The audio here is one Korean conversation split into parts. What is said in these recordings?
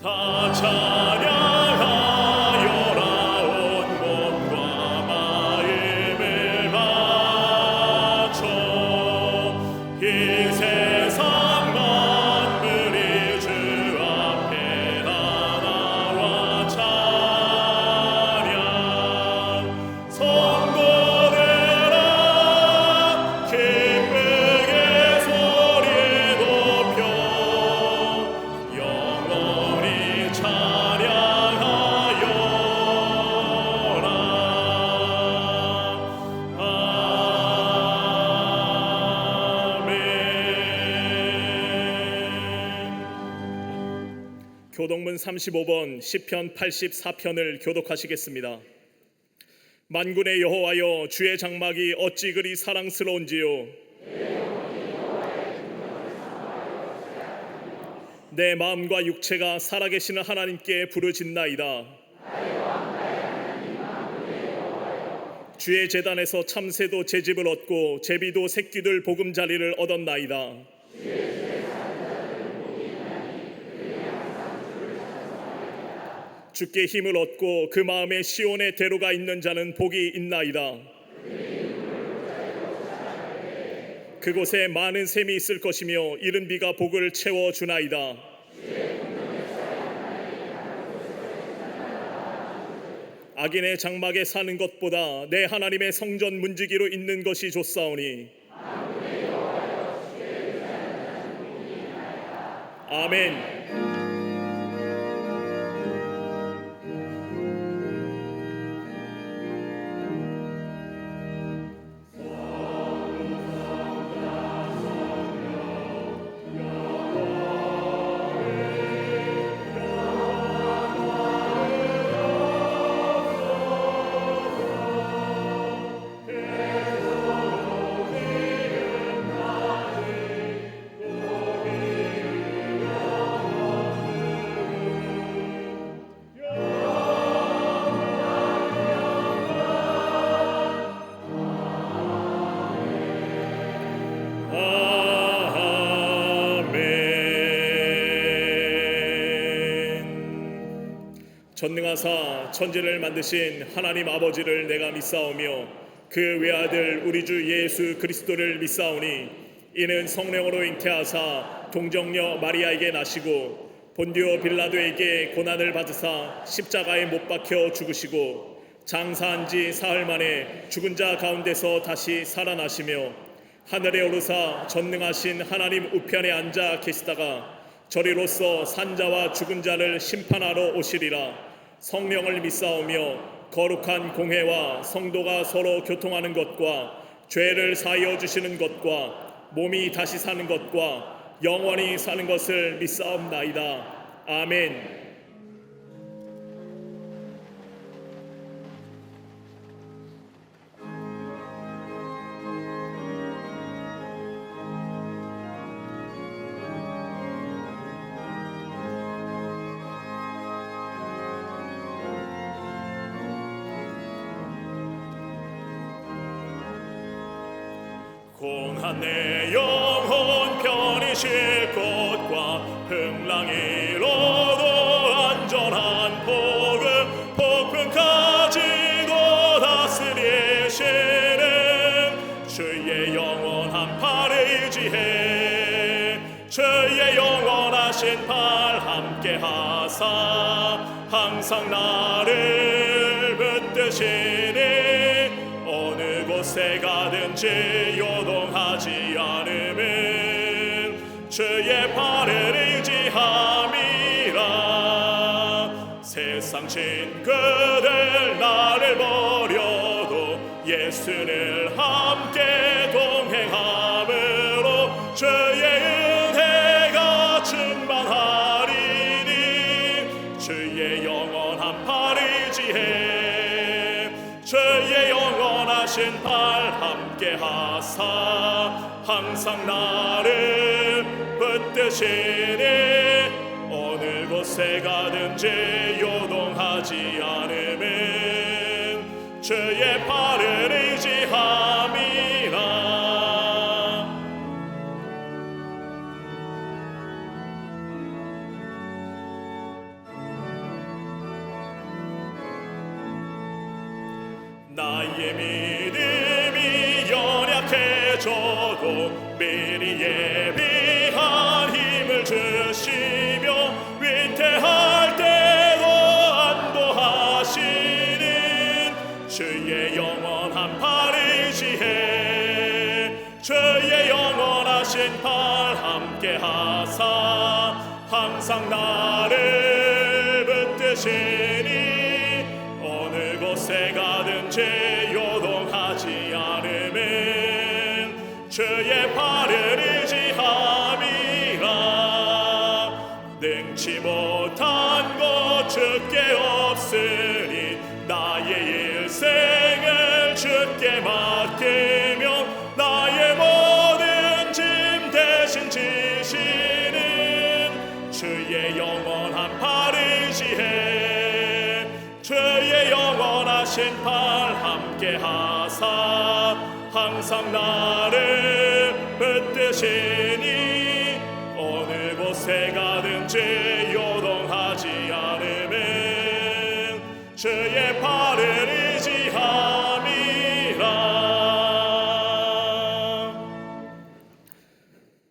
다 찬양하여라 온 몸과 마음을 바쳐 이 세상 만물이 주 앞에 다 나와 찬양 성도들아 기쁘게 소리 높여 영원히 찬양하여라. 아멘. 교독문 35번 시편 84편을 교독하시겠습니다. 만군의 여호와여, 주의 장막이 어찌 그리 사랑스러운지요. 내 마음과 육체가 살아계시는 하나님께 부르짖나이다. 주의 제단에서 참새도 제집을 얻고 제비도 새끼들 보금자리를 얻었나이다. 주께 힘을 얻고 그 마음에 시온의 대로가 있는 자는 복이 있나이다. 그곳에 많은 샘이 있을 것이며 이른 비가 복을 채워주나이다. 악인의 장막에 사는 것보다 내 하나님의 성전 문지기로 있는 것이 좋사오니. 아멘. 전능하사 천지를 만드신 하나님 아버지를 내가 믿사오며 그 외아들 우리 주 예수 그리스도를 믿사오니 이는 성령으로 잉태하사 동정녀 마리아에게 나시고 본디오 빌라도에게 고난을 받으사 십자가에 못 박혀 죽으시고 장사한 지 사흘 만에 죽은 자 가운데서 다시 살아나시며 하늘에 오르사 전능하신 하나님 우편에 앉아 계시다가 저리로서 산자와 죽은 자를 심판하러 오시리라. 성령을 믿사오며 거룩한 공회와 성도가 서로 교통하는 것과 죄를 사하여 주시는 것과 몸이 다시 사는 것과 영원히 사는 것을 믿사옵나이다. 아멘. 공한 내 영혼 편히 쉴 곳과 풍랑 이로도 안전한 복음 폭풍까지도 다스리시는 주의 영원한 팔을 의지해 주의 영원하신 팔 함께 하사 항상 나를 붙드시니 어느 곳에 가든지 요동하지 않음은 주의 팔을 의지함이라. 세상 친구들 나를 버려도 예수를 함께 동행함으로 주의 은혜가 충만하리니 주의 영원한 팔을 의지해 주의 영원하신 팔 함께 하사 항상 나를 붙드시니 어느 곳에 가든지 요동하지 않음은 주의 팔을 의지함이라. 나의 믿음이 연약해져도 미리 예비한 힘을 주시며 위태할 때도 안도하시는 주의 영원한 팔을 의지해 주의 영원하신 팔 함께 하사 항상 나를 붙드시니 어느 곳에 가든지 요동하지 않으면 주의 팔을 의지함이라. 능치 못한 것 주께 없으니 나의 일생을 주께 맡기며 나의 모든 짐 대신 지시는 주의 영원한 팔을 의지해 주의 영원하신 팔 함께 하사 항상 나를 붙드시니 어느 곳에 가든지 요동하지 않으면 주의 팔을 의지함이라.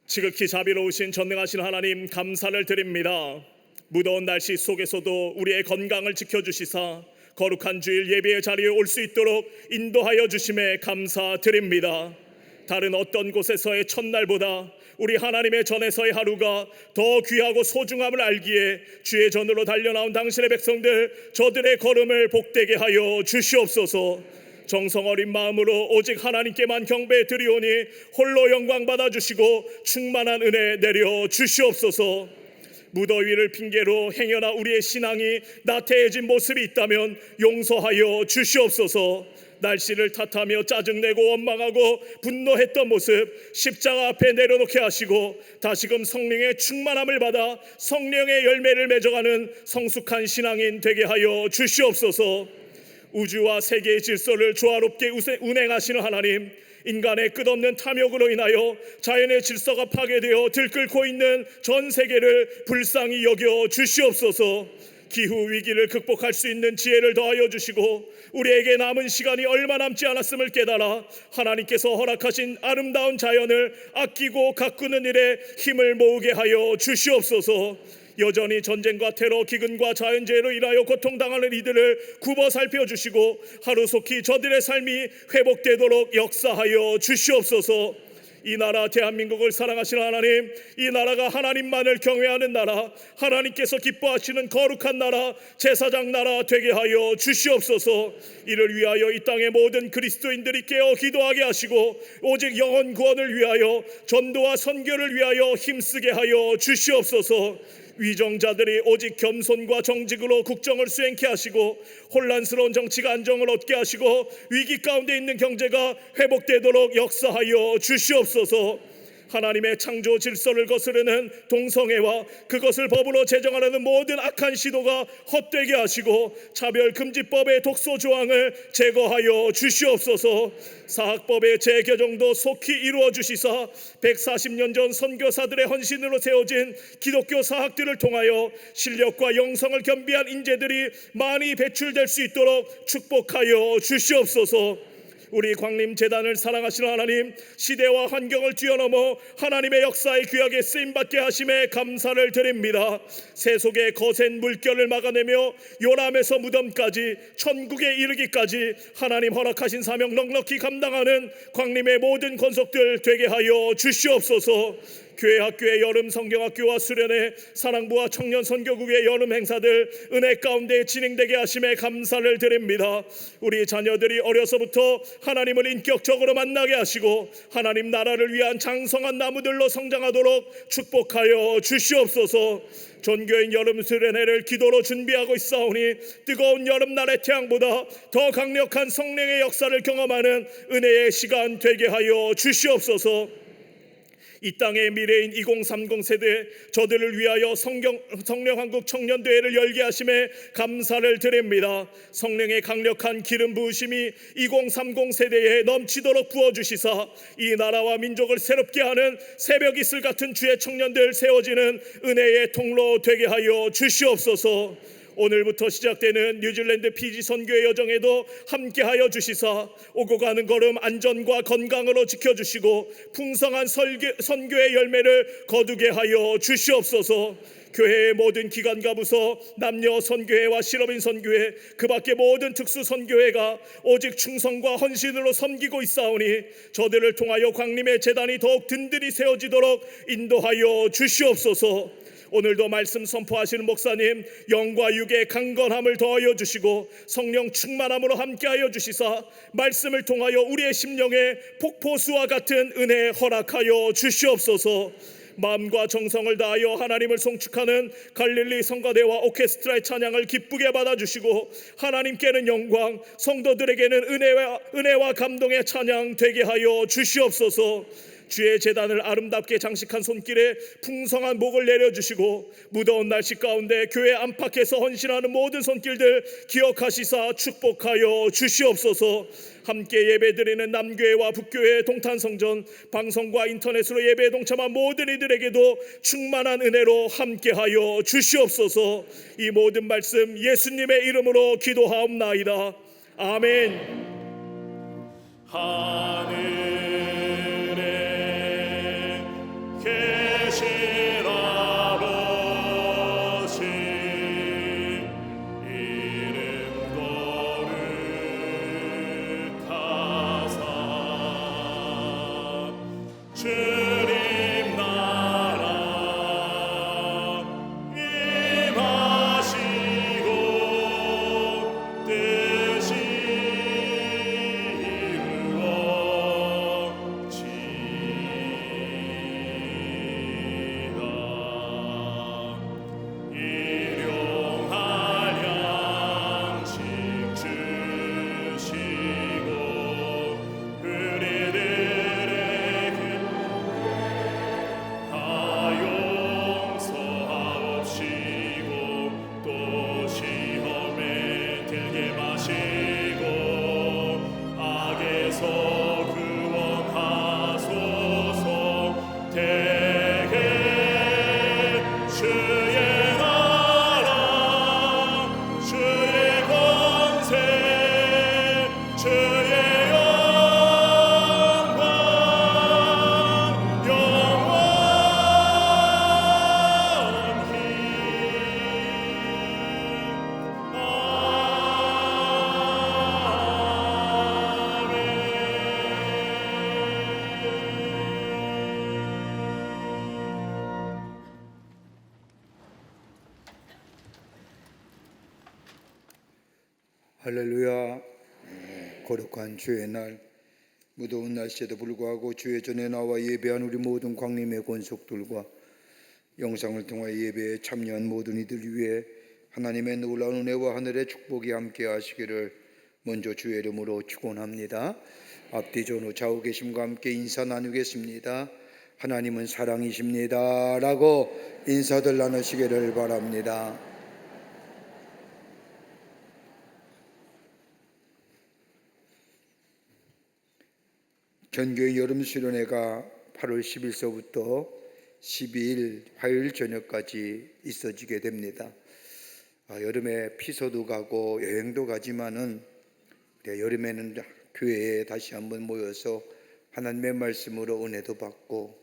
지극히 자비로우신 전능하신 하나님, 감사를 드립니다. 무더운 날씨 속에서도 우리의 건강을 지켜주시사 거룩한 주일 예배의 자리에 올 수 있도록 인도하여 주심에 감사드립니다. 다른 어떤 곳에서의 첫날보다 우리 하나님의 전에서의 하루가 더 귀하고 소중함을 알기에 주의 전으로 달려나온 당신의 백성들, 저들의 걸음을 복되게 하여 주시옵소서. 정성 어린 마음으로 오직 하나님께만 경배 드리오니 홀로 영광 받아 주시고 충만한 은혜 내려 주시옵소서. 무더위를 핑계로 행여나 우리의 신앙이 나태해진 모습이 있다면 용서하여 주시옵소서. 날씨를 탓하며 짜증내고 원망하고 분노했던 모습 십자가 앞에 내려놓게 하시고 다시금 성령의 충만함을 받아 성령의 열매를 맺어가는 성숙한 신앙인 되게 하여 주시옵소서. 우주와 세계의 질서를 조화롭게 운행하시는 하나님, 인간의 끝없는 탐욕으로 인하여 자연의 질서가 파괴되어 들끓고 있는 전 세계를 불쌍히 여겨 주시옵소서. 기후 위기를 극복할 수 있는 지혜를 더하여 주시고 우리에게 남은 시간이 얼마 남지 않았음을 깨달아 하나님께서 허락하신 아름다운 자연을 아끼고 가꾸는 일에 힘을 모으게 하여 주시옵소서. 여전히 전쟁과 테러, 기근과 자연재해로 인하여 고통당하는 이들을 굽어 살펴주시고 하루속히 저들의 삶이 회복되도록 역사하여 주시옵소서. 이 나라 대한민국을 사랑하시는 하나님, 이 나라가 하나님만을 경외하는 나라, 하나님께서 기뻐하시는 거룩한 나라, 제사장 나라 되게 하여 주시옵소서. 이를 위하여 이 땅의 모든 그리스도인들이 깨어 기도하게 하시고 오직 영혼 구원을 위하여, 전도와 선교를 위하여 힘쓰게 하여 주시옵소서. 위정자들이 오직 겸손과 정직으로 국정을 수행케 하시고 혼란스러운 정치가 안정을 얻게 하시고 위기 가운데 있는 경제가 회복되도록 역사하여 주시옵소서. 하나님의 창조 질서를 거스르는 동성애와 그것을 법으로 제정하려는 모든 악한 시도가 헛되게 하시고 차별금지법의 독소 조항을 제거하여 주시옵소서. 사학법의 재개정도 속히 이루어 주시사 140년 전 선교사들의 헌신으로 세워진 기독교 사학들을 통하여 실력과 영성을 겸비한 인재들이 많이 배출될 수 있도록 축복하여 주시옵소서. 우리 광림재단을 사랑하시는 하나님, 시대와 환경을 뛰어넘어 하나님의 역사에 귀하게 쓰임받게 하심에 감사를 드립니다. 세속의 거센 물결을 막아내며 요람에서 무덤까지 천국에 이르기까지 하나님 허락하신 사명 넉넉히 감당하는 광림의 모든 권속들 되게 하여 주시옵소서. 교회 학교의 여름 성경학교와 수련회, 사랑부와 청년 선교국의 여름 행사들 은혜 가운데 진행되게 하심에 감사를 드립니다. 우리 자녀들이 어려서부터 하나님을 인격적으로 만나게 하시고 하나님 나라를 위한 장성한 나무들로 성장하도록 축복하여 주시옵소서. 전교인 여름 수련회를 기도로 준비하고 있사오니 뜨거운 여름날의 태양보다 더 강력한 성령의 역사를 경험하는 은혜의 시간 되게 하여 주시옵소서. 이 땅의 미래인 2030 세대 저들을 위하여 성령한국 청년대회를 열게 하심에 감사를 드립니다. 성령의 강력한 기름 부으심이 2030 세대에 넘치도록 부어주시사 이 나라와 민족을 새롭게 하는 새벽 이슬 같은 주의 청년들 세워지는 은혜의 통로 되게 하여 주시옵소서. 오늘부터 시작되는 뉴질랜드 피지 선교의 여정에도 함께하여 주시사 오고 가는 걸음 안전과 건강으로 지켜주시고 풍성한 선교의 열매를 거두게 하여 주시옵소서. 교회의 모든 기관과 부서, 남녀 선교회와 실업인 선교회, 그 밖의 모든 특수 선교회가 오직 충성과 헌신으로 섬기고 있사오니 저들을 통하여 광림의 재단이 더욱 든든히 세워지도록 인도하여 주시옵소서. 오늘도 말씀 선포하시는 목사님 영과 육의 강건함을 더하여 주시고 성령 충만함으로 함께하여 주시사 말씀을 통하여 우리의 심령에 폭포수와 같은 은혜 허락하여 주시옵소서. 마음과 정성을 다하여 하나님을 송축하는 갈릴리 성가대와 오케스트라의 찬양을 기쁘게 받아주시고 하나님께는 영광, 성도들에게는 은혜와 감동의 찬양 되게 하여 주시옵소서. 주의 제단을 아름답게 장식한 손길에 풍성한 복을 내려주시고 무더운 날씨 가운데 교회 안팎에서 헌신하는 모든 손길들 기억하시사 축복하여 주시옵소서. 함께 예배드리는 남교회와 북교회 동탄성전 방송과 인터넷으로 예배에 동참한 모든 이들에게도 충만한 은혜로 함께하여 주시옵소서. 이 모든 말씀 예수님의 이름으로 기도하옵나이다. 아멘. 하늘에 계신 아버지 이름 거룩하사 주님 나라 임하시고 뜻이 할렐루야. 거룩한 주의 날, 무더운 날씨에도 불구하고 주의 전에 나와 예배한 우리 모든 광림의 권속들과 영상을 통해 예배에 참여한 모든 이들 위해 하나님의 놀라운 은혜와 하늘의 축복이 함께 하시기를 먼저 주의 이름으로 축원합니다. 앞뒤 전후 좌우 계심과 함께 인사 나누겠습니다. 하나님은 사랑이십니다 라고 인사들 나누시기를 바랍니다. 전교회 여름 수련회가 8월 10일서부터 12일 화요일 저녁까지 있어지게 됩니다. 여름에 피서도 가고 여행도 가지만은 여름에는 교회에 다시 한번 모여서 하나님의 말씀으로 은혜도 받고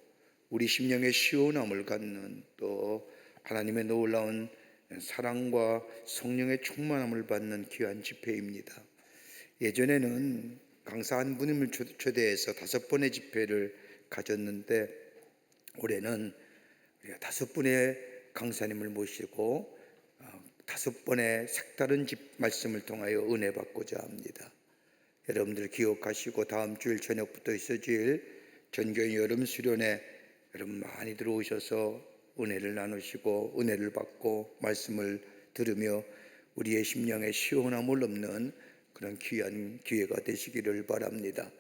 우리 심령의 시원함을 갖는 또 하나님의 놀라운 사랑과 성령의 충만함을 받는 귀한 집회입니다. 예전에는 강사 한 분을 초대해서 5번의 집회를 가졌는데 올해는 5분의 강사님을 모시고 5번의 색다른 말씀을 통하여 은혜 받고자 합니다. 여러분들 기억하시고 다음 주일 저녁부터 있어질 전교회 여름 수련회 여러분 많이 들어오셔서 은혜를 나누시고 은혜를 받고 말씀을 들으며 우리의 심령에 시원함을 얻는 그런 귀한 기회가 되시기를 바랍니다.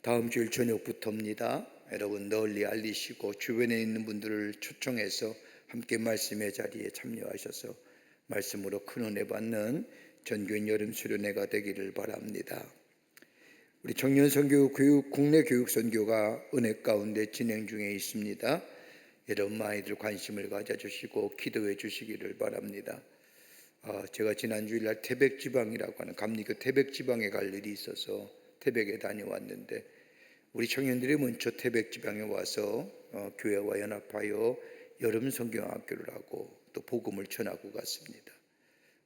다음 주일 저녁부터입니다. 여러분 널리 알리시고 주변에 있는 분들을 초청해서 함께 말씀의 자리에 참여하셔서 말씀으로 큰 은혜 받는 전교인 여름 수련회가 되기를 바랍니다. 우리 청년 선교 교육 국내 교육 선교가 은혜 가운데 진행 중에 있습니다. 여러분 많이들 관심을 가져주시고 기도해 주시기를 바랍니다. 제가 지난 주일날 태백 지방이라고 하는 감리교 태백 지방에 갈 일이 있어서 태백에 다녀왔는데 우리 청년들이 먼저 태백 지방에 와서 교회와 연합하여 여름 성경학교를 하고 또 복음을 전하고 갔습니다.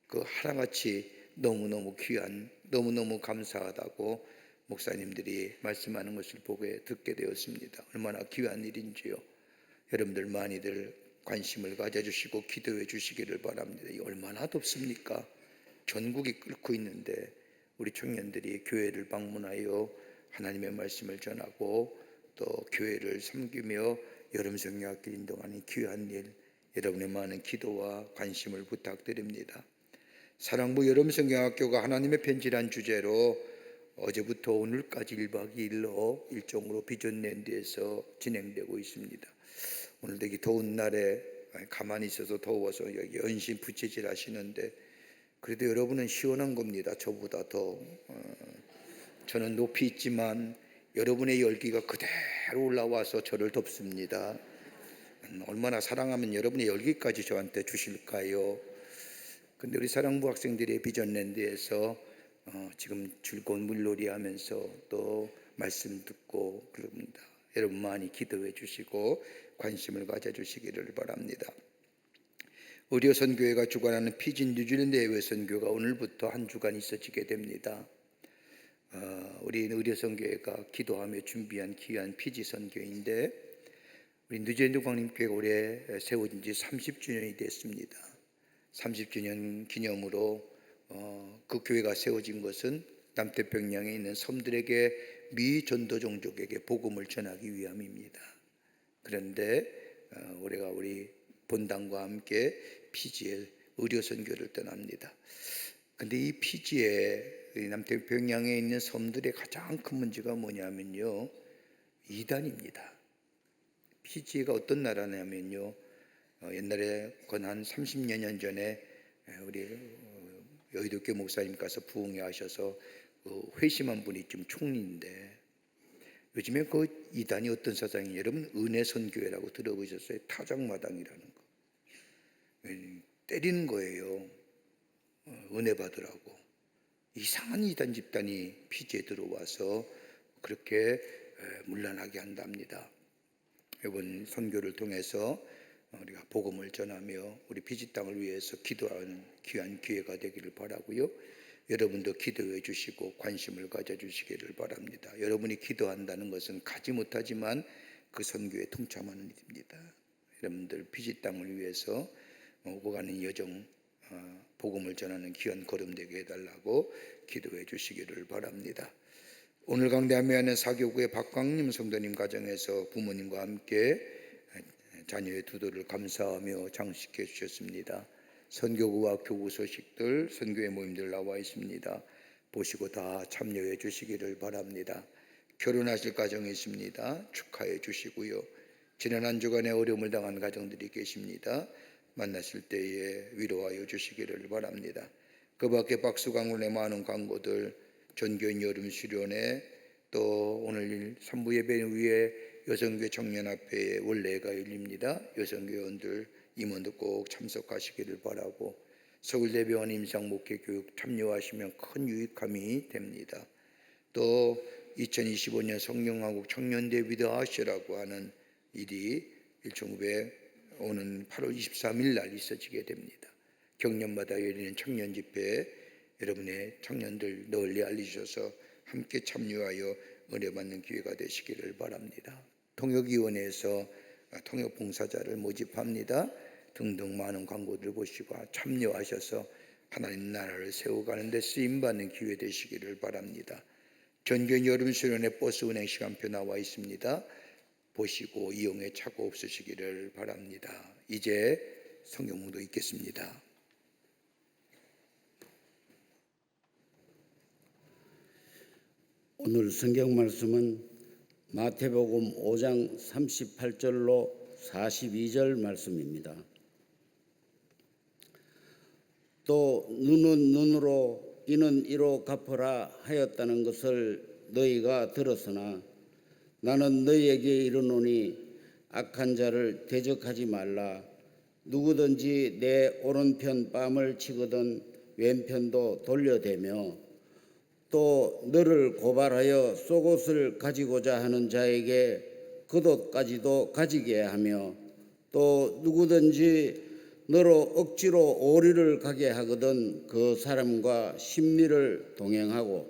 그 하나같이 너무너무 귀한, 너무너무 감사하다고 목사님들이 말씀하는 것을 보게 듣게 되었습니다. 얼마나 귀한 일인지요. 여러분들 많이들 관심을 가져주시고 기도해 주시기를 바랍니다. 이 얼마나 덥습니까? 전국이 끓고 있는데 우리 청년들이 교회를 방문하여 하나님의 말씀을 전하고 또 교회를 섬기며 여름 성경학교 인도하는 귀한 일, 여러분의 많은 기도와 관심을 부탁드립니다. 사랑부 여름 성경학교가 하나님의 편지란 주제로 어제부터 오늘까지 1박 2일로 일종으로 비전랜드에서 진행되고 있습니다. 오늘 되게 더운 날에 가만히 있어서 더워서 여기 연신 부채질 하시는데 그래도 여러분은 시원한 겁니다. 저보다 더. 저는 높이 있지만 여러분의 열기가 그대로 올라와서 저를 덮습니다. 얼마나 사랑하면 여러분의 열기까지 저한테 주실까요? 근데 우리 사랑부 학생들의 비전랜드에서 지금 즐거운 물놀이 하면서 또 말씀 듣고 그럽니다. 여러분 많이 기도해 주시고 관심을 가져주시기를 바랍니다. 의료선교회가 주관하는 피지 뉴질랜드 해외 선교가 오늘부터 한 주간 있어지게 됩니다. 우리 의료선교회가 기도하며 준비한 귀한 피지 선교인데 우리 뉴질랜드 광림교회가 올해 세워진 지 30주년이 됐습니다. 30주년 기념으로 그 교회가 세워진 것은 남태평양에 있는 섬들에게 미전도 종족에게 복음을 전하기 위함입니다. 그런데 올해가 우리 본당과 함께 피지에 의료선교를 떠납니다. 근데 이 피지에 남태평양에 있는 섬들의 가장 큰 문제가 뭐냐면요, 이단입니다. 피지가 어떤 나라냐면요, 옛날에 한 30여 년 전에 우리 여의도교 목사님 가서 부흥회 하셔서 회심한 분이 지금 총리인데 요즘에 그 이단이 어떤 사상이에요? 여러분 은혜선교회라고 들어보셨어요? 타작마당이라는 거 때리는 거예요. 은혜 받으라고. 이상한 이단 집단이 피지에 들어와서 그렇게 문란하게 한답니다. 이번 선교를 통해서 우리가 복음을 전하며 우리 피지 땅을 위해서 기도하는 귀한 기회가 되기를 바라고요. 여러분도 기도해 주시고 관심을 가져주시기를 바랍니다. 여러분이 기도한다는 것은 가지 못하지만 그 선교에 동참하는 일입니다. 여러분들 피지 땅을 위해서 오고 가는 여정 복음을 전하는 귀한 걸음 되게 해달라고 기도해 주시기를 바랍니다. 오늘 강대하면 사교구의 박광림 성도님 가정에서 부모님과 함께 자녀의 두도를 감사하며 장식해 주셨습니다. 선교구와 교구 소식들, 선교회 모임들 나와 있습니다. 보시고 다 참여해 주시기를 바랍니다. 결혼하실 가정이 있습니다. 축하해 주시고요. 지난 한 주간에 어려움을 당한 가정들이 계십니다. 만나실 때에 위로하여 주시기를 바랍니다. 그 밖에 박수강론의 많은 광고들, 전교인 여름 수련회, 또 오늘 3부 예배 위에 여성교회 청년합회에 원래가 열립니다. 여성교회원들 임원도 꼭 참석하시기를 바라고 서울대병원 임상목회교육 참여하시면 큰 유익함이 됩니다. 또 2025년 성령한국 청년대 위드아시라고 하는 일이 일종의 오는 8월 23일 날 있어지게 됩니다. 경년마다 열리는 청년 집회에 여러분의 청년들 널리 알리셔서 함께 참여하여 은혜 받는 기회가 되시기를 바랍니다. 통역위원회에서 통역봉사자를 모집합니다. 등등 많은 광고들 보시고 참여하셔서 하나님 나라를 세워가는 데 쓰임받는 기회 되시기를 바랍니다. 전교인 여름 수련회 버스 운행 시간표 나와 있습니다. 보시고 이용에 착오 없으시기를 바랍니다. 이제 성경문도 읽겠습니다. 오늘 성경 말씀은 마태복음 5장 38절로 42절 말씀입니다. 또 눈은 눈으로 이는 이로 갚으라 하였다는 것을 너희가 들었으나 나는 너희에게 이르노니 악한 자를 대적하지 말라. 누구든지 내 오른편 뺨을 치거든 왼편도 돌려대며 또 너를 고발하여 속옷을 가지고자 하는 자에게 겉옷까지도 가지게 하며 또 누구든지 너로 억지로 오리를 가게 하거든 그 사람과 심리를 동행하고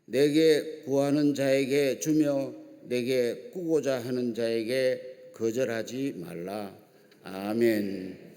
내게 구하는 자에게 주며 내게 꾸고자 하는 자에게 거절하지 말라. 아멘.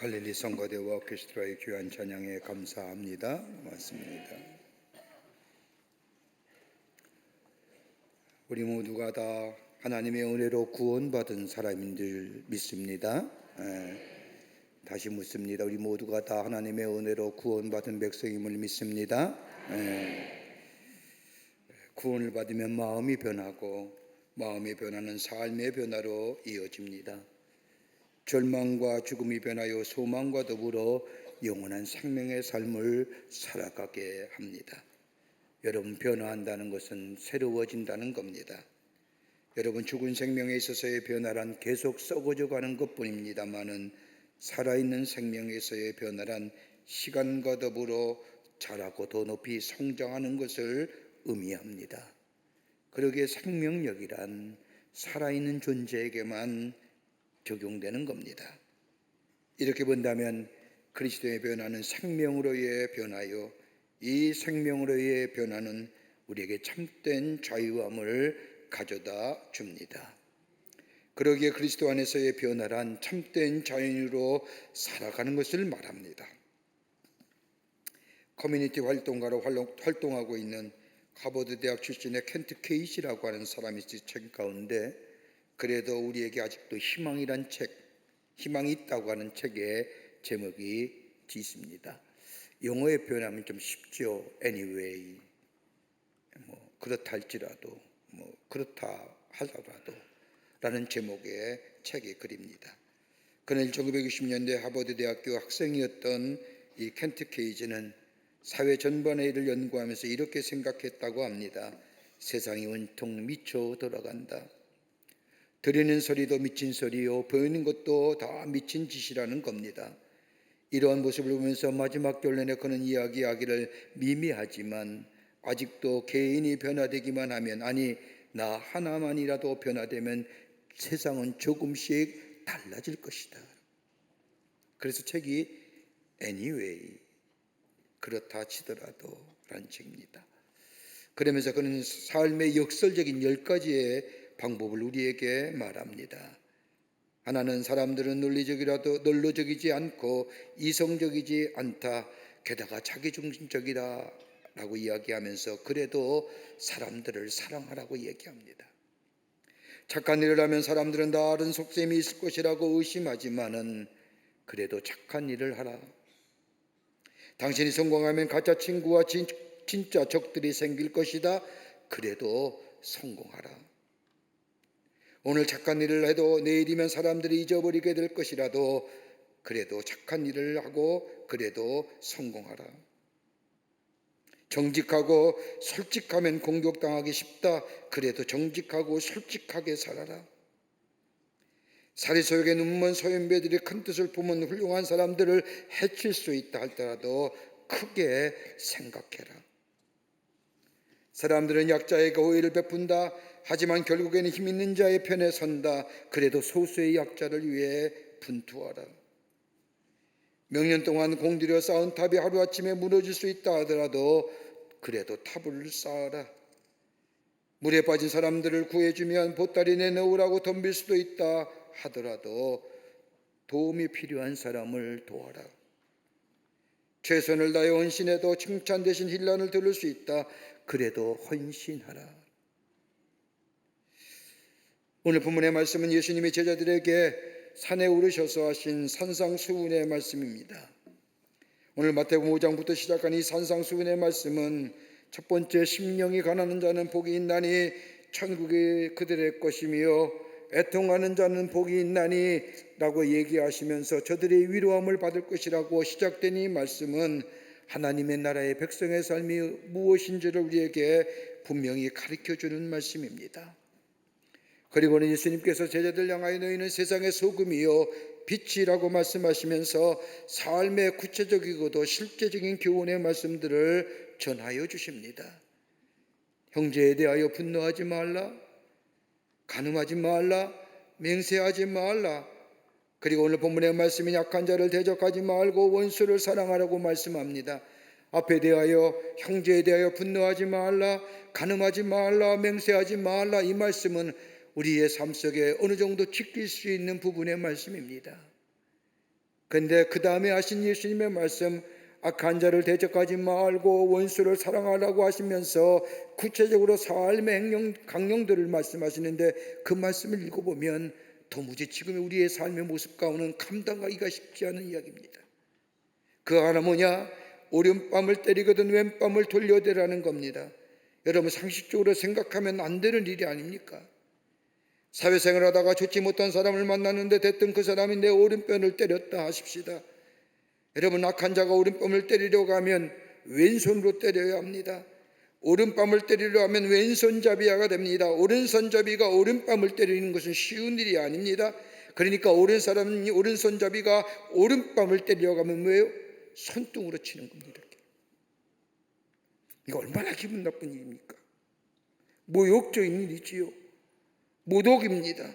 갈릴리 성가대와 오케스트라의 귀한 찬양에 감사합니다. 고맙습니다. 우리 모두가 다 하나님의 은혜로 구원받은 사람인 줄 믿습니다. 다시 묻습니다. 우리 모두가 다 하나님의 은혜로 구원받은 백성임을 믿습니다. 구원을 받으면 마음이 변하고 마음이 변하는 삶의 변화로 이어집니다. 절망과 죽음이 변하여 소망과 더불어 영원한 생명의 삶을 살아가게 합니다. 여러분, 변화한다는 것은 새로워진다는 겁니다. 여러분, 죽은 생명에 있어서의 변화란 계속 썩어져 가는 것뿐입니다마는 살아있는 생명에서의 변화란 시간과 더불어 자라고 더 높이 성장하는 것을 의미합니다. 그러기에 생명력이란 살아있는 존재에게만 적용되는 겁니다. 이렇게 본다면 그리스도의 변화는 생명으로의 변화요, 이 생명으로의 변화는 우리에게 참된 자유함을 가져다 줍니다. 그러기에 그리스도 안에서의 변화란 참된 자연으로 살아가는 것을 말합니다. 커뮤니티 활동가로 활동하고 있는 하버드 대학 출신의 켄트 케이시라고 하는 사람이 책 가운데 그래도 우리에게 아직도 희망이란 책, 희망이 있다고 하는 책의 제목이 있습니다. 영어에 표현하면 좀 쉽죠. Anyway, 그렇다 할지라도, 그렇다 하더라도 라는 제목의 책의 글입니다. 그는 1960년대 하버드 대학교 학생이었던 이 켄트 케이지는 사회 전반의 일을 연구하면서 이렇게 생각했다고 합니다. 세상이 온통 미쳐 돌아간다. 들리는 소리도 미친 소리요, 보이는 것도 다 미친 짓이라는 겁니다. 이러한 모습을 보면서 마지막 결론에 그는 이야기하기를 미미하지만 아직도 개인이 변화되기만 하면, 아니 나 하나만이라도 변화되면 세상은 조금씩 달라질 것이다. 그래서 책이 Anyway, 그렇다 치더라도 라는 책입니다. 그러면서 그는 삶의 역설적인 10가지의 방법을 우리에게 말합니다. 하나는 사람들은 논리적이지 않고 이성적이지 않다. 게다가 자기중심적이다 라고 이야기하면서 그래도 사람들을 사랑하라고 얘기합니다. 착한 일을 하면 사람들은 다른 속셈이 있을 것이라고 의심하지만은 그래도 착한 일을 하라. 당신이 성공하면 가짜 친구와 진짜 적들이 생길 것이다. 그래도 성공하라. 오늘 착한 일을 해도 내일이면 사람들이 잊어버리게 될 것이라도 그래도 착한 일을 하고 그래도 성공하라. 정직하고 솔직하면 공격당하기 쉽다. 그래도 정직하고 솔직하게 살아라. 사리소욕의 눈먼 소현배들이 큰 뜻을 품은 훌륭한 사람들을 해칠 수 있다 할지라도 크게 생각해라. 사람들은 약자에게 호의를 베푼다. 하지만 결국에는 힘 있는 자의 편에 선다. 그래도 소수의 약자를 위해 분투하라. 명년 동안 공들여 쌓은 탑이 하루아침에 무너질 수 있다 하더라도 그래도 탑을 쌓아라. 물에 빠진 사람들을 구해주면 보따리 내놓으라고 덤빌 수도 있다 하더라도 도움이 필요한 사람을 도와라. 최선을 다해 헌신해도 칭찬 대신 힐난을 들을 수 있다. 그래도 헌신하라. 오늘 본문의 말씀은 예수님이 제자들에게 산에 오르셔서 하신 산상수훈의 말씀입니다. 오늘 마태복음 5장부터 시작한 이 산상수훈의 말씀은 첫 번째, 심령이 가난한 자는 복이 있나니 천국이 그들의 것이며 애통하는 자는 복이 있나니 라고 얘기하시면서 저들의 위로함을 받을 것이라고 시작된 이 말씀은 하나님의 나라의 백성의 삶이 무엇인지를 우리에게 분명히 가르쳐주는 말씀입니다. 그리고는 예수님께서 제자들 향하여 너희는 세상의 소금이요 빛이라고 말씀하시면서 삶의 구체적이고도 실제적인 교훈의 말씀들을 전하여 주십니다. 형제에 대하여 분노하지 말라, 간음하지 말라, 맹세하지 말라. 그리고 오늘 본문의 말씀이 약한 자를 대적하지 말고 원수를 사랑하라고 말씀합니다. 앞에 대하여 형제에 대하여 분노하지 말라, 간음하지 말라, 맹세하지 말라. 이 말씀은 우리의 삶 속에 어느 정도 지킬 수 있는 부분의 말씀입니다. 그런데 그 다음에 하신 예수님의 말씀, 악한 자를 대적하지 말고 원수를 사랑하라고 하시면서 구체적으로 삶의 강령들을 말씀하시는데 그 말씀을 읽어보면 도무지 지금 우리의 삶의 모습 가운데는 감당하기가 쉽지 않은 이야기입니다. 그 하나 뭐냐? 오른밤을 때리거든 왼밤을 돌려대라는 겁니다. 여러분, 상식적으로 생각하면 안 되는 일이 아닙니까? 사회생활 하다가 좋지 못한 사람을 만났는데 대뜸 그 사람이 내 오른편을 때렸다 하십시다. 여러분, 악한 자가 오른편을 때리려고 하면 왼손으로 때려야 합니다. 오른뺨을 때리려 하면 왼손잡이가 됩니다. 오른손잡이가 오른뺨을 때리는 것은 쉬운 일이 아닙니다. 그러니까 오른손잡이가 오른뺨을 때리려고 하면 뭐예요? 손등으로 치는 겁니다. 이렇게. 이거 얼마나 기분 나쁜 일입니까? 모욕적인 일이지요. 모독입니다.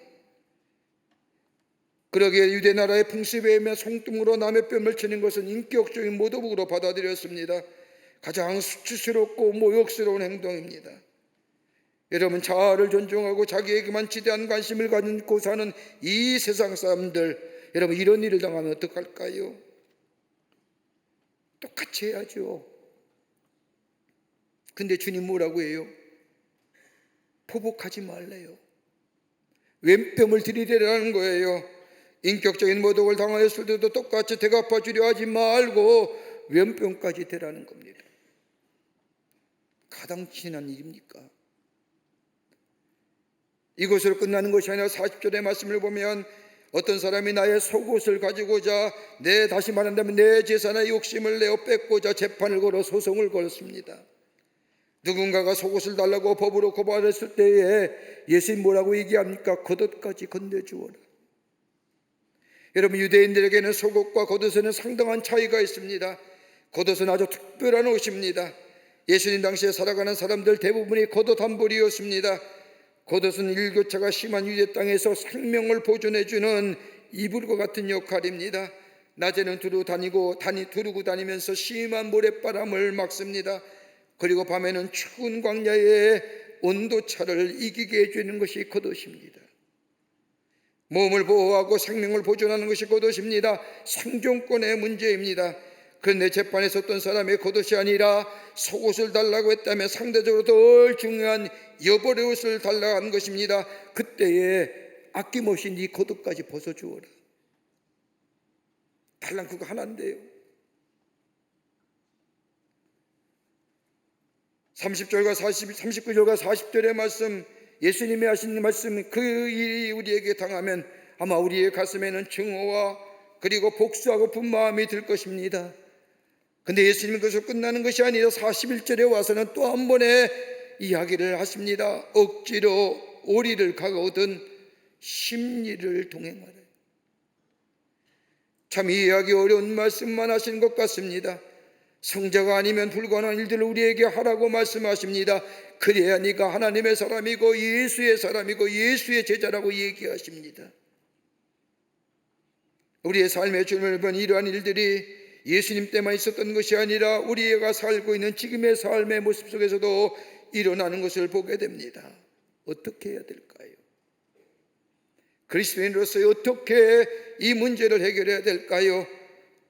그러기에 유대 나라의 풍습에 의하면 손등으로 남의 뺨을 치는 것은 인격적인 모독으로 받아들였습니다. 가장 수치스럽고 모욕스러운 행동입니다. 여러분, 자아를 존중하고 자기에게만 지대한 관심을 가지고 사는 이 세상 사람들, 여러분 이런 일을 당하면 어떡할까요? 똑같이 해야죠. 근데 주님 뭐라고 해요? 포복하지 말래요. 왼뺨을 들이대라는 거예요. 인격적인 모독을 당하였을 때도 똑같이 대갚아 주려 하지 말고 왼뺨까지 대라는 겁니다. 가당치는 일입니까? 이것으로 끝나는 것이 아니라 40절의 말씀을 보면 어떤 사람이 나의 속옷을 가지고자, 다시 말한다면 내 재산의 욕심을 내어 뺏고자 재판을 걸어 소송을 걸었습니다. 누군가가 속옷을 달라고 법으로 고발했을 때에 예수님 뭐라고 얘기합니까? 겉옷까지 건네주어라. 여러분, 유대인들에게는 속옷과 겉옷에는 상당한 차이가 있습니다. 겉옷은 아주 특별한 옷입니다. 예수님 당시에 살아가는 사람들 대부분이 겉옷 한 벌이었습니다. 겉옷은 일교차가 심한 유대 땅에서 생명을 보존해주는 이불과 같은 역할입니다. 낮에는 두르고 다니면서 심한 모래바람을 막습니다. 그리고 밤에는 추운 광야의 온도차를 이기게 해주는 것이 겉옷입니다. 몸을 보호하고 생명을 보존하는 것이 겉옷입니다. 생존권의 문제입니다. 그런데 재판에서 어떤 사람의 겉옷이 아니라 속옷을 달라고 했다면 상대적으로 덜 중요한 여벌의 옷을 달라고 한 것입니다. 그때에 아낌없이 네 겉옷까지 벗어주어라. 달랑 그거 하나인데요. 39절과 40절의 말씀, 예수님이 하신 말씀, 그 일이 우리에게 당하면 아마 우리의 가슴에는 증오와 그리고 복수하고픈 마음이 들 것입니다. 근데 예수님은 그것으로 끝나는 것이 아니라 41절에 와서는 또 한 번의 이야기를 하십니다. 억지로 오리를 가거든 심리를 동행하라. 참 이해하기 어려운 말씀만 하신 것 같습니다. 성자가 아니면 불가능한 일들을 우리에게 하라고 말씀하십니다. 그래야 네가 하나님의 사람이고 예수의 사람이고 예수의 제자라고 얘기하십니다. 우리의 삶의 주님을 본 이러한 일들이 예수님 때만 있었던 것이 아니라 우리가 살고 있는 지금의 삶의 모습 속에서도 일어나는 것을 보게 됩니다. 어떻게 해야 될까요? 그리스도인으로서 어떻게 이 문제를 해결해야 될까요?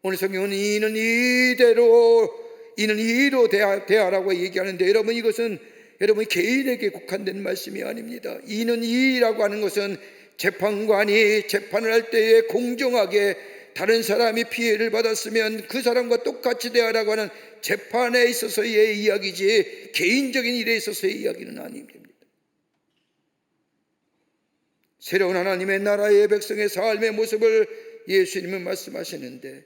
오늘 성경은 이는 이로 대하라고 얘기하는데, 여러분 이것은 여러분 개인에게 국한된 말씀이 아닙니다. 이는 이라고 하는 것은 재판관이 재판을 할 때에 공정하게 다른 사람이 피해를 받았으면 그 사람과 똑같이 대하라고 하는 재판에 있어서의 이야기지 개인적인 일에 있어서의 이야기는 아닙니다. 새로운 하나님의 나라의 백성의 삶의 모습을 예수님은 말씀하시는데,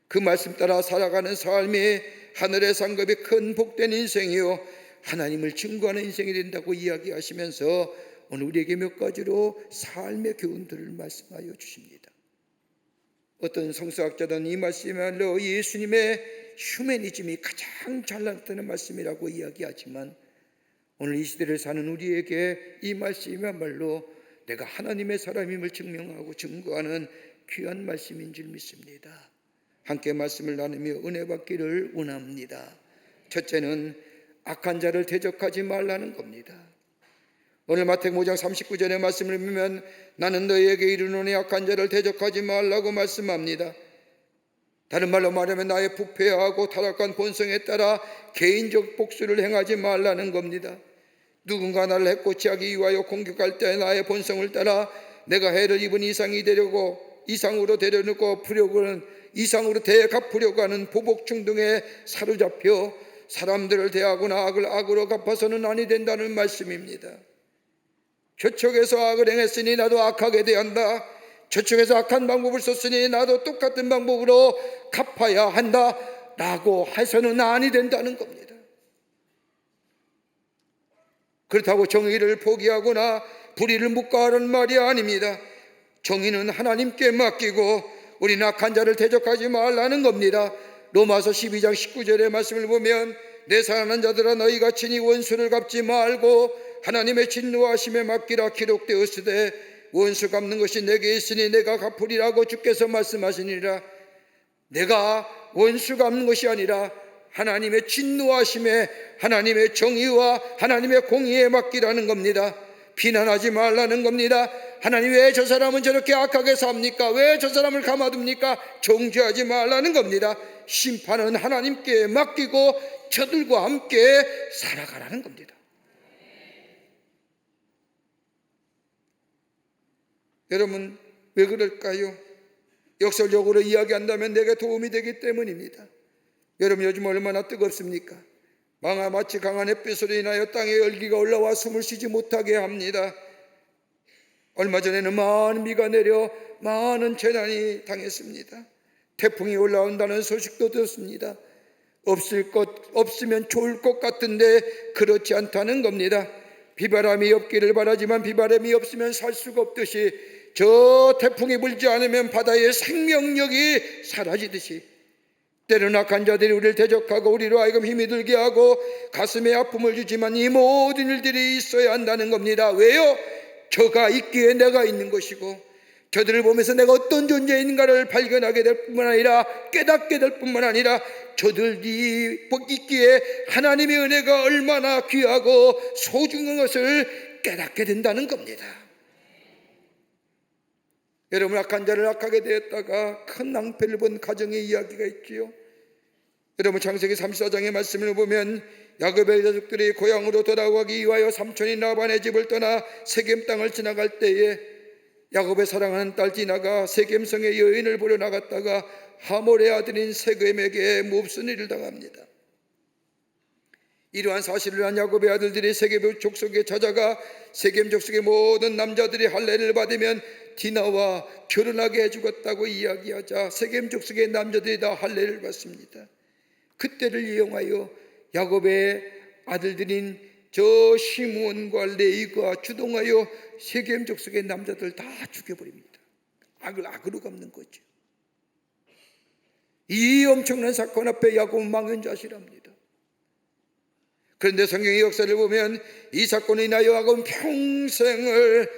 그 말씀 따라 살아가는 삶이 하늘의 상급이 큰 복된 인생이요 하나님을 증거하는 인생이 된다고 이야기하시면서 오늘 우리에게 몇 가지로 삶의 교훈들을 말씀하여 주십니다. 어떤 성서학자들은 이 말씀이야말로 예수님의 휴머니즘이 가장 잘 나타나는 말씀이라고 이야기하지만, 오늘 이 시대를 사는 우리에게 이 말씀이야말로 내가 하나님의 사람임을 증명하고 증거하는 귀한 말씀인 줄 믿습니다. 함께 말씀을 나누며 은혜 받기를 원합니다. 첫째는 악한 자를 대적하지 말라는 겁니다. 오늘 마태복음 5장 39절의 말씀을 보면 나는 너희에게 이르노니 악한 자를 대적하지 말라고 말씀합니다. 다른 말로 말하면 나의 부패하고 타락한 본성에 따라 개인적 복수를 행하지 말라는 겁니다. 누군가 나를 해코지하기 위하여 공격할 때 나의 본성을 따라 내가 해를 입은 이상으로 되려놓고 이상으로 대갚으려고 하는 보복 충동에 사로잡혀 사람들을 대하거나 악을 악으로 갚아서는 아니 된다는 말씀입니다. 저쪽에서 악을 행했으니 나도 악하게 대한다. 저쪽에서 악한 방법을 썼으니 나도 똑같은 방법으로 갚아야 한다 라고 해서는 아니 된다는 겁니다. 그렇다고 정의를 포기하거나 불의를 묵과하라는 말이 아닙니다. 정의는 하나님께 맡기고 우리 악한 자를 대적하지 말라는 겁니다. 로마서 12장 19절의 말씀을 보면 내 사랑하는 자들아 너희가 친히 원수를 갚지 말고 하나님의 진노하심에 맡기라 기록되었으되 원수 갚는 것이 내게 있으니 내가 갚으리라고 주께서 말씀하시니라. 내가 원수 갚는 것이 아니라 하나님의 진노하심에 하나님의 정의와 하나님의 공의에 맡기라는 겁니다. 비난하지 말라는 겁니다. 하나님 왜 저 사람은 저렇게 악하게 삽니까? 왜 저 사람을 가만둡니까? 정죄하지 말라는 겁니다. 심판은 하나님께 맡기고 저들과 함께 살아가라는 겁니다. 여러분 왜 그럴까요? 역설적으로 이야기한다면 내게 도움이 되기 때문입니다. 여러분 요즘 얼마나 뜨겁습니까? 마치 강한 햇빛으로 인하여 땅에 열기가 올라와 숨을 쉬지 못하게 합니다. 얼마 전에는 많은 비가 내려 많은 재난이 당했습니다. 태풍이 올라온다는 소식도 들었습니다. 없으면 좋을 것 같은데 그렇지 않다는 겁니다. 비바람이 없기를 바라지만 비바람이 없으면 살 수가 없듯이 저 태풍이 불지 않으면 바다의 생명력이 사라지듯이 때로는 악한 자들이 우리를 대적하고 우리로 하여금 힘이 들게 하고 가슴에 아픔을 주지만 이 모든 일들이 있어야 한다는 겁니다. 왜요? 저가 있기에 내가 있는 것이고 저들을 보면서 내가 어떤 존재인가를 발견하게 될 뿐만 아니라 깨닫게 될 뿐만 아니라 저들이 있기에 하나님의 은혜가 얼마나 귀하고 소중한 것을 깨닫게 된다는 겁니다. 여러분 악한 자를 악하게 되었다가 큰 낭패를 본 가정의 이야기가 있지요. 여러분 창세기 34장의 말씀을 보면 야곱의 자족들이 고향으로 돌아가기 위하여 삼촌이 라반의 집을 떠나 세겜 땅을 지나갈 때에 야곱의 사랑하는 딸 디나가 세겜성의 여인을 보러 나갔다가 하몰의 아들인 세겜에게 몹쓸 일을 당합니다. 이러한 사실을 한 야곱의 아들들이 세겜 족속에 찾아가 세겜 족속의 모든 남자들이 할례를 받으면 디나와 결혼하게 해주겠다고 이야기하자 세겜 족속의 남자들이 다 할례를 받습니다. 그때를 이용하여 야곱의 아들들인 저 시므온과 레위가 주동하여 세겜 족속의 남자들 다 죽여버립니다. 악을 악으로 갚는 거죠. 이 엄청난 사건 앞에 야곱은 망연자실합니다. 그런데 성경의 역사를 보면 이 사건으로 인하여 야곱은 평생을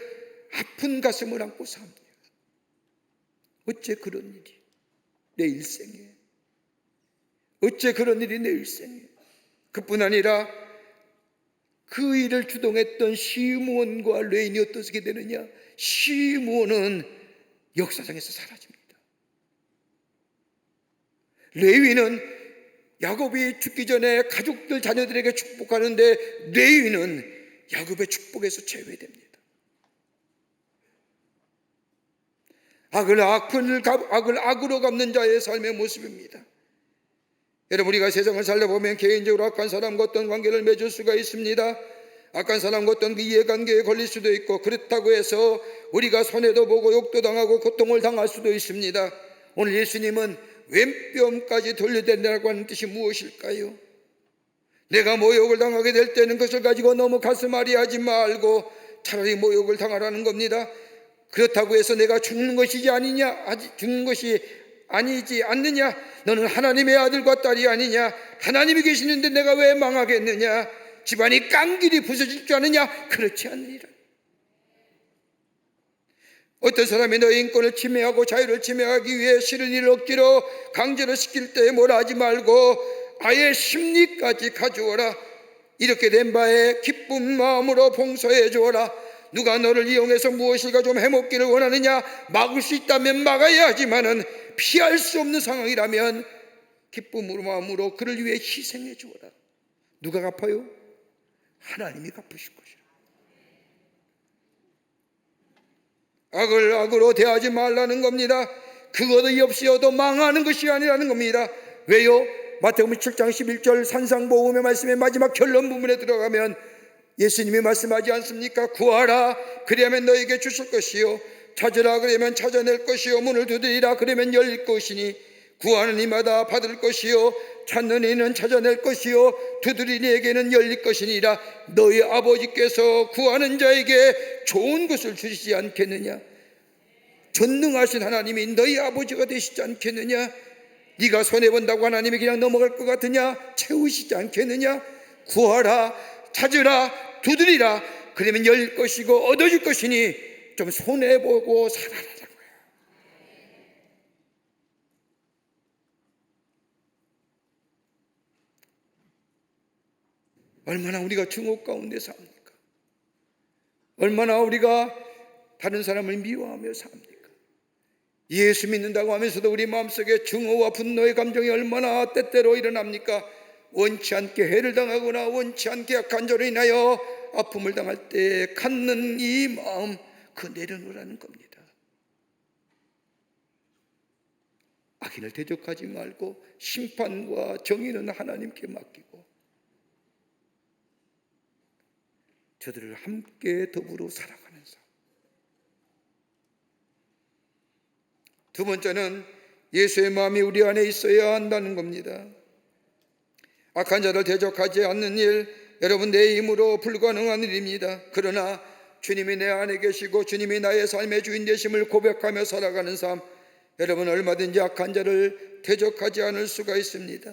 아픈 가슴을 안고 삽니다. 어째 그런 일이 내 일생에, 어째 그런 일이 내 일생에. 그뿐 아니라 그 일을 주동했던 시므온과 레인이 어떻게 되느냐? 시므온은 역사상에서 사라집니다. 레위는 야곱이 죽기 전에 가족들 자녀들에게 축복하는데 레위는 야곱의 축복에서 제외됩니다. 악을 악으로 갚는 자의 삶의 모습입니다. 여러분 우리가 세상을 살려보면 개인적으로 악한 사람과 어떤 관계를 맺을 수가 있습니다. 악한 사람과 어떤 그 이해관계에 걸릴 수도 있고 그렇다고 해서 우리가 손해도 보고 욕도 당하고 고통을 당할 수도 있습니다. 오늘 예수님은 왼뼘까지 돌려댄다고 하는 뜻이 무엇일까요? 내가 모욕을 당하게 될 때는 그것을 가지고 너무 가슴앓이하지 말고 차라리 모욕을 당하라는 겁니다. 그렇다고 해서 내가 죽는 것이지 아니지 않느냐? 너는 하나님의 아들과 딸이 아니냐? 하나님이 계시는데 내가 왜 망하겠느냐? 집안이 깡길이 부서질 줄 아느냐? 그렇지 않느니라. 어떤 사람이 너의 인권을 침해하고 자유를 침해하기 위해 싫은 일을 억지로 강제로 시킬 때 뭐라 하지 말고 아예 심리까지 가져오라. 이렇게 된 바에 기쁜 마음으로 봉사해 주어라. 누가 너를 이용해서 무엇인가 좀 해먹기를 원하느냐? 막을 수 있다면 막아야 하지만은 피할 수 없는 상황이라면 기쁨으로 마음으로 그를 위해 희생해 주어라. 누가 갚아요? 하나님이 갚으실 것이라. 악을 악으로 대하지 말라는 겁니다. 그것이 없이여도 망하는 것이 아니라는 겁니다. 왜요? 마태복음 7장 11절 산상보험의 말씀의 마지막 결론 부분에 들어가면 예수님이 말씀하지 않습니까? 구하라 그리하면 너에게 주실 것이요 찾으라 그러면 찾아낼 것이요 문을 두드리라 그러면 열릴 것이니 구하는 이마다 받을 것이요 찾는 이는 찾아낼 것이요 두드리는 이에게는 열릴 것이니라. 너희 아버지께서 구하는 자에게 좋은 것을 주시지 않겠느냐? 전능하신 하나님이 너희 아버지가 되시지 않겠느냐? 네가 손해본다고 하나님이 그냥 넘어갈 것 같으냐? 채우시지 않겠느냐? 구하라, 찾으라, 두드리라. 그러면 열릴 것이고 얻어질 것이니 좀 손해보고 살아라라고요. 얼마나 우리가 증오 가운데 삽니까? 얼마나 우리가 다른 사람을 미워하며 삽니까? 예수 믿는다고 하면서도 우리 마음속에 증오와 분노의 감정이 얼마나 때때로 일어납니까? 원치 않게 해를 당하거나 원치 않게 약한 자로 인하여 아픔을 당할 때 갖는 이 마음, 그 내려놓으라는 겁니다. 악인을 대적하지 말고 심판과 정의는 하나님께 맡기고 저들을 함께 더불어 살아가는 삶. 두 번째는 예수의 마음이 우리 안에 있어야 한다는 겁니다. 악한 자를 대적하지 않는 일, 여러분 내 힘으로 불가능한 일입니다. 그러나 주님이 내 안에 계시고 주님이 나의 삶의 주인 되심을 고백하며 살아가는 삶, 여러분 얼마든지 악한 자를 대적하지 않을 수가 있습니다.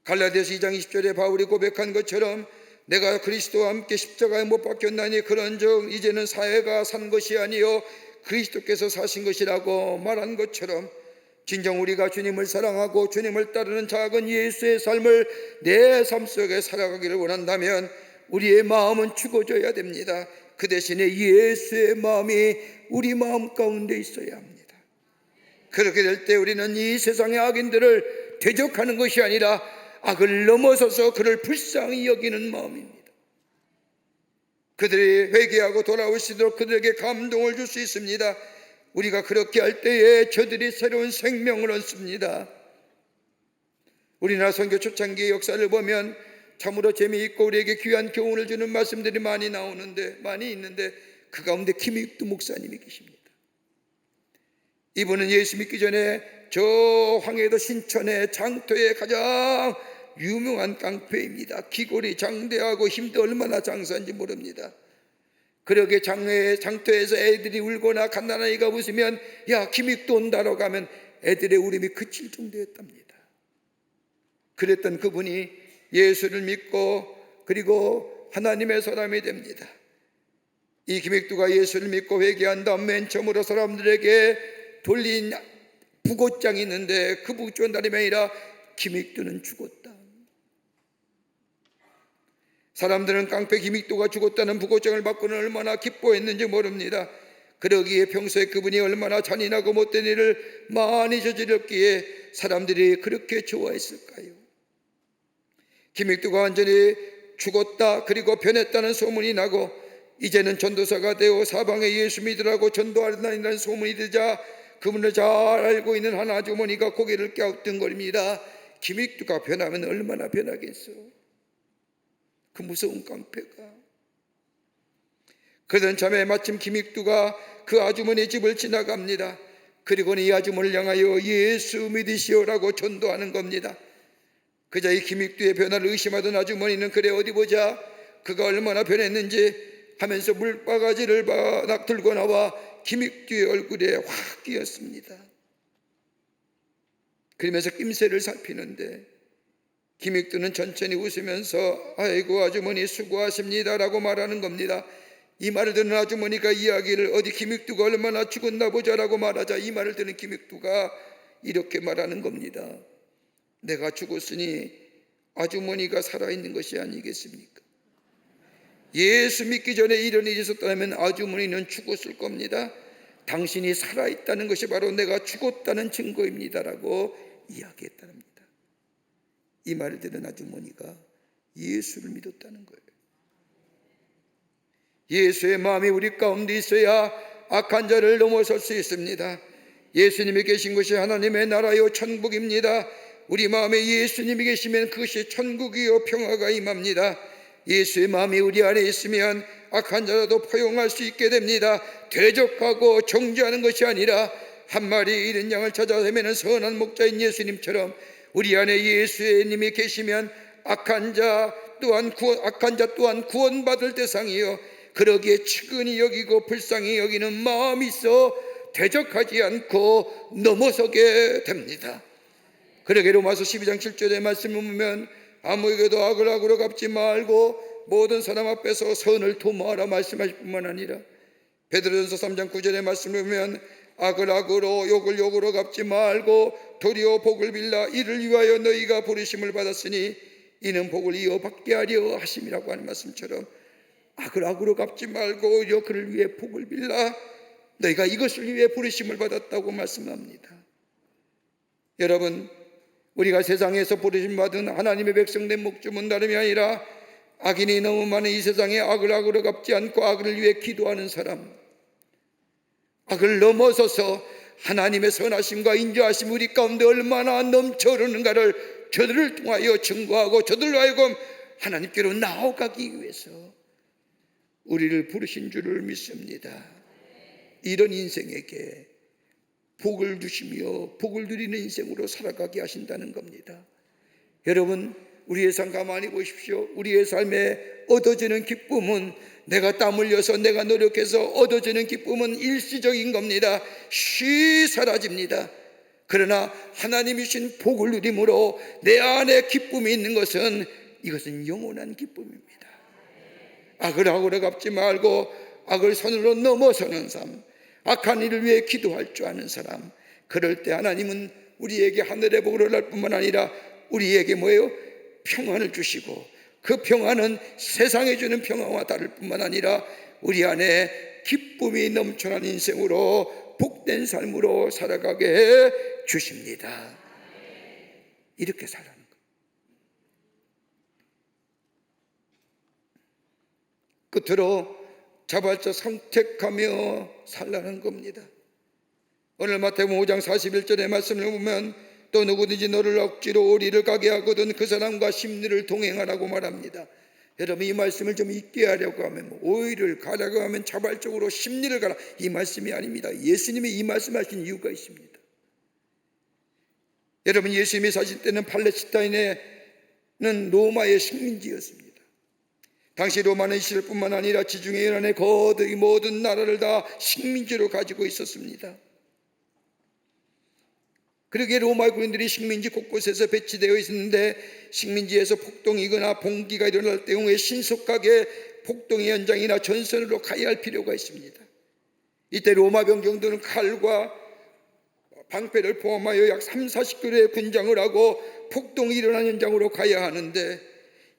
갈라디아서 2장 20절에 바울이 고백한 것처럼 내가 그리스도와 함께 십자가에 못 박혔나니 그런즉 이제는 사회가 산 것이 아니요 그리스도께서 사신 것이라고 말한 것처럼 진정 우리가 주님을 사랑하고 주님을 따르는 작은 예수의 삶을 내 삶 속에 살아가기를 원한다면 우리의 마음은 죽어져야 됩니다. 그 대신에 예수의 마음이 우리 마음 가운데 있어야 합니다. 그렇게 될 때 우리는 이 세상의 악인들을 대적하는 것이 아니라 악을 넘어서서 그를 불쌍히 여기는 마음입니다. 그들이 회개하고 돌아오시도록 그들에게 감동을 줄 수 있습니다. 우리가 그렇게 할 때에 저들이 새로운 생명을 얻습니다. 우리나라 선교 초창기의 역사를 보면 참으로 재미있고 우리에게 귀한 교훈을 주는 말씀들이 많이 있는데 그 가운데 김익두 목사님이 계십니다. 이분은 예수 믿기 전에 저 황해도 신천의 장터의 가장 유명한 깡패입니다. 기골이 장대하고 힘도 얼마나 장사인지 모릅니다. 그러게 장터에서 애들이 울거나 갓난아이가 웃으면 야 김익두 온다라고 하면 애들의 울음이 그칠 정도였답니다. 그랬던 그분이 예수를 믿고 그리고 하나님의 사람이 됩니다. 이 김익두가 예수를 믿고 회개한 다음 맨 처음으로 사람들에게 돌린 부고장이 있는데 그 부고장은 다름이 아니라 김익두는 죽었다. 사람들은 깡패 김익두가 죽었다는 부고장을 받고는 얼마나 기뻐했는지 모릅니다. 그러기에 평소에 그분이 얼마나 잔인하고 못된 일을 많이 저질렀기에 사람들이 그렇게 좋아했을까요? 김익두가 완전히 죽었다 그리고 변했다는 소문이 나고 이제는 전도사가 되어 사방에 예수 믿으라고 전도하다니는 소문이 되자 그분을 잘 알고 있는 한 아주머니가 고개를 갸우뚱거립니다. 김익두가 변하면 얼마나 변하겠어? 그 무서운 깡패가. 그러던 참에 마침 김익두가 그 아주머니 집을 지나갑니다. 그리고는 이 아주머니를 향하여 예수 믿으시오라고 전도하는 겁니다. 그자 이 김익두의 변화를 의심하던 아주머니는 그래 어디 보자 그가 얼마나 변했는지 하면서 물바가지를 들고 나와 김익두의 얼굴에 확 끼었습니다. 그러면서 낌새를 살피는데 김익두는 천천히 웃으면서 아이고 아주머니 수고하십니다라고 말하는 겁니다. 이 말을 듣는 아주머니가 이야기를 어디 김익두가 얼마나 죽었나 보자라고 말하자 이 말을 듣는 김익두가 이렇게 말하는 겁니다. 내가 죽었으니 아주머니가 살아있는 것이 아니겠습니까? 예수 믿기 전에 이런 일이 있었다면 아주머니는 죽었을 겁니다. 당신이 살아있다는 것이 바로 내가 죽었다는 증거입니다라고 이야기했다는 겁니다. 이 말을 들은 아주머니가 예수를 믿었다는 거예요. 예수의 마음이 우리 가운데 있어야 악한 자를 넘어설 수 있습니다. 예수님이 계신 것이 하나님의 나라요 천국입니다. 우리 마음에 예수님이 계시면 그것이 천국이요 평화가 임합니다. 예수의 마음이 우리 안에 있으면 악한 자라도 포용할 수 있게 됩니다. 대적하고 정죄하는 것이 아니라 한 마리 잃은 양을 찾아 헤매는 선한 목자인 예수님처럼 우리 안에 예수님이 계시면 악한 자 또한 구원받을 대상이요, 그러기에 측은히 여기고 불쌍히 여기는 마음이 있어 대적하지 않고 넘어서게 됩니다. 그러게 로마서 12장 7절의 말씀을 보면 아무에게도 악을 악으로 갚지 말고 모든 사람 앞에서 선을 도모하라 말씀하실 뿐만 아니라 베드로전서 3장 9절의 말씀을 보면 악을 악으로 욕을 욕으로 갚지 말고 도리어 복을 빌라 이를 위하여 너희가 부르심을 받았으니 이는 복을 이어받게 하려 하심이라고 하는 말씀처럼 악을 악으로 갚지 말고 오히려 그를 위해 복을 빌라 너희가 이것을 위해 부르심을 받았다고 말씀합니다. 여러분, 우리가 세상에서 부르심 받은 하나님의 백성된 목적은 다름이 아니라 악인이 너무 많은 이 세상에 악을 악으로 갚지 않고 악을 위해 기도하는 사람, 악을 넘어서서 하나님의 선하심과 인자하심 우리 가운데 얼마나 넘쳐 흐르는가를 저들을 통하여 증거하고 저들로 하여금 하나님께로 나아가기 위해서 우리를 부르신 줄을 믿습니다. 이런 인생에게 복을 주시며 복을 누리는 인생으로 살아가게 하신다는 겁니다. 여러분, 우리의 삶 가만히 보십시오. 우리의 삶에 얻어지는 기쁨은 내가 땀 흘려서 내가 노력해서 얻어지는 기쁨은 일시적인 겁니다. 쉬 사라집니다. 그러나 하나님이 주신 복을 누림으로 내 안에 기쁨이 있는 것은 이것은 영원한 기쁨입니다. 악을 악으로 갚지 말고 악을 선으로 넘어서는 삶, 악한 일을 위해 기도할 줄 아는 사람, 그럴 때 하나님은 우리에게 하늘의 복을 허락할 뿐만 아니라 우리에게 뭐예요? 평안을 주시고 그 평안은 세상에 주는 평안과 다를 뿐만 아니라 우리 안에 기쁨이 넘쳐난 인생으로 복된 삶으로 살아가게 해 주십니다. 이렇게 살라는 것. 끝으로 자발적 선택하며 살라는 겁니다. 오늘 마태복음 5장 41절의 말씀을 보면 또 누구든지 너를 억지로 오리를 가게 하거든 그 사람과 심리를 동행하라고 말합니다. 여러분, 이 말씀을 좀 잊게 하려고 하면 오리를 가라고 하면 자발적으로 심리를 가라, 이 말씀이 아닙니다. 예수님이 이 말씀하신 이유가 있습니다. 여러분, 예수님이 사실 때는 팔레스타인에는 로마의 식민지였습니다. 당시 로마는 이스라엘뿐만 아니라 지중해 연안의 거의 모든 나라를 다 식민지로 가지고 있었습니다. 그러기에 로마 군인들이 식민지 곳곳에서 배치되어 있었는데 식민지에서 폭동이거나 봉기가 일어날 경우에 신속하게 폭동의 현장이나 전선으로 가야 할 필요가 있습니다. 이때 로마 병정들은 칼과 방패를 포함하여 약 30-40km의 군장을 하고 폭동이 일어난 현장으로 가야 하는데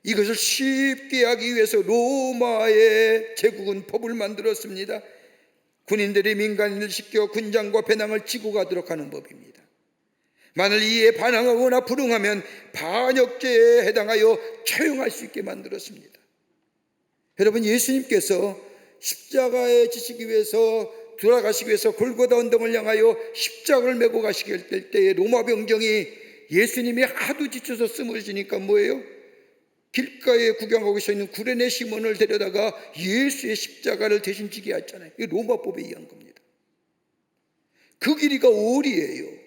이것을 쉽게 하기 위해서 로마의 제국은 법을 만들었습니다. 군인들이 민간인을 시켜 군장과 배낭을 지고 가도록 하는 법입니다. 만일 이에 반항하거나 불응하면 반역죄에 해당하여 처형할 수 있게 만들었습니다. 여러분, 예수님께서 십자가에 지시기 위해서 돌아가시기 위해서 골고다 언덕을 향하여 십자가를 메고 가시게 될 때에 로마 병정이 예수님이 하도 지쳐서 쓰러지니까 뭐예요? 길가에 구경하고 있는 구레네 시몬을 데려다가 예수의 십자가를 대신 지게 했잖아요. 이게 로마법에 의한 겁니다. 그 길이가 오리예요.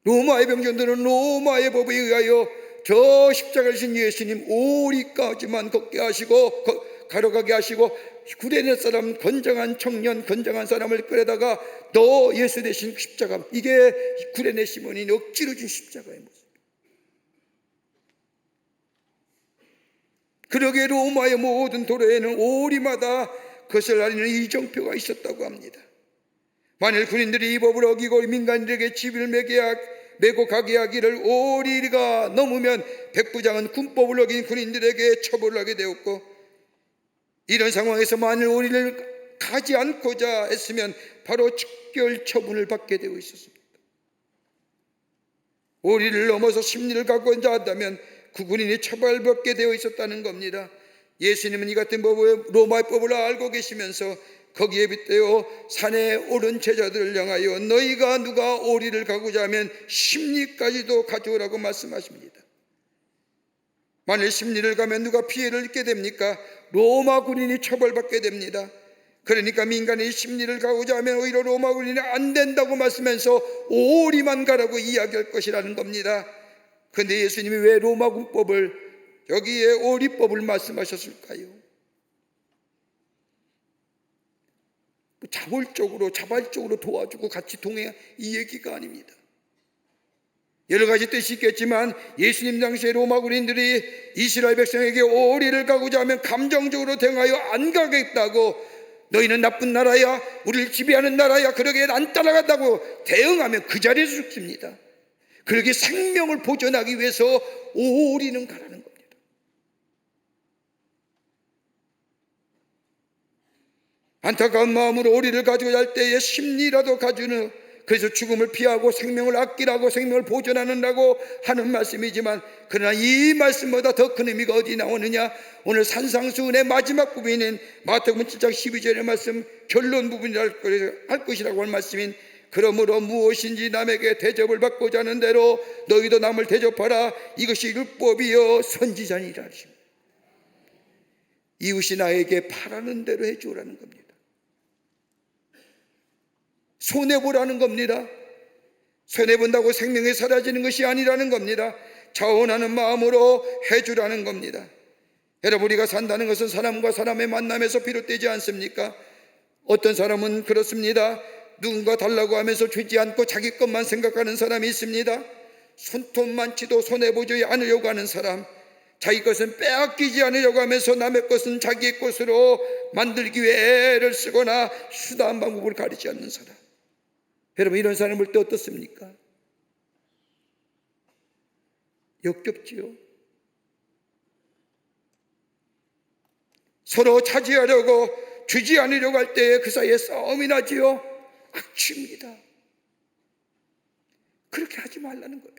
로마의 병정들은 로마의 법에 의하여 저 십자가를 진 예수님 오리까지만 걷게 하시고 가려가게 하시고 구레네 사람 건장한 청년 건장한 사람을 끌어다가 너 예수 대신 십자가, 이게 구레네 시몬이 억지로 준 십자가의 모습. 그러기에 로마의 모든 도로에는 오리마다 그것을 알리는 이정표가 있었다고 합니다. 만일 군인들이 이 법을 어기고 민간인에게 집을 메고 가게 하기를 오리가 넘으면 백부장은 군법을 어긴 군인들에게 처벌을 하게 되었고, 이런 상황에서 만일 오리를 가지 않고자 했으면 바로 즉결 처분을 받게 되어 있었습니다. 오리를 넘어서 심리를 가고자 한다면 그 군인이 처벌받게 되어 있었다는 겁니다. 예수님은 이 같은 법을, 로마의 법을 알고 계시면서 거기에 빗대어 산에 오른 제자들을 향하여 너희가 누가 오리를 가고자 하면 심리까지도 가져오라고 말씀하십니다. 만일 심리를 가면 누가 피해를 입게 됩니까? 로마 군인이 처벌받게 됩니다. 그러니까 민간의 심리를 가고자 하면 오히려 로마 군인은 안 된다고 말씀하면서 오리만 가라고 이야기할 것이라는 겁니다. 그런데 예수님이 왜 로마 군법을, 여기에 오리법을 말씀하셨을까요? 자발적으로 도와주고 같이 동행, 이 얘기가 아닙니다. 여러 가지 뜻이 있겠지만 예수님 당시에 로마 군인들이 이스라엘 백성에게 오리를 가고자 하면 감정적으로 대응하여 안 가겠다고, 너희는 나쁜 나라야, 우리를 지배하는 나라야, 그러기에 안 따라간다고 대응하면 그 자리에서 죽습니다. 그러기에 생명을 보존하기 위해서 오리는 가라는 겁니다. 안타까운 마음으로 오리를 가지고 갈 때에 심리라도 가지는, 그래서 죽음을 피하고 생명을 아끼라고, 생명을 보존하는다고 하는 말씀이지만, 그러나 이 말씀보다 더 큰 의미가 어디 나오느냐? 오늘 산상수훈의 마지막 부분인 마태복음 7장 12절의 말씀, 결론 부분이라 할 것이라고 할 말씀인, 그러므로 무엇인지 남에게 대접을 받고자 하는 대로 너희도 남을 대접하라, 이것이 율법이요 선지자니라 하십니다. 이웃이 나에게 바라는 대로 해주라는 겁니다. 손해보라는 겁니다. 손해본다고 생명이 사라지는 것이 아니라는 겁니다. 자원하는 마음으로 해주라는 겁니다. 여러분, 우리가 산다는 것은 사람과 사람의 만남에서 비롯되지 않습니까? 어떤 사람은 그렇습니다. 누군가 달라고 하면서 주지 않고 자기 것만 생각하는 사람이 있습니다. 손톱 많지도 손해보지 않으려고 하는 사람, 자기 것은 빼앗기지 않으려고 하면서 남의 것은 자기의 것으로 만들기 위해 애를 쓰거나 수단 방법을 가리지 않는 사람. 여러분, 이런 사람을 볼 때 어떻습니까? 역겹지요. 서로 차지하려고, 주지 않으려고 할 때에 그 사이에 싸움이 나지요. 악취입니다. 그렇게 하지 말라는 거예요.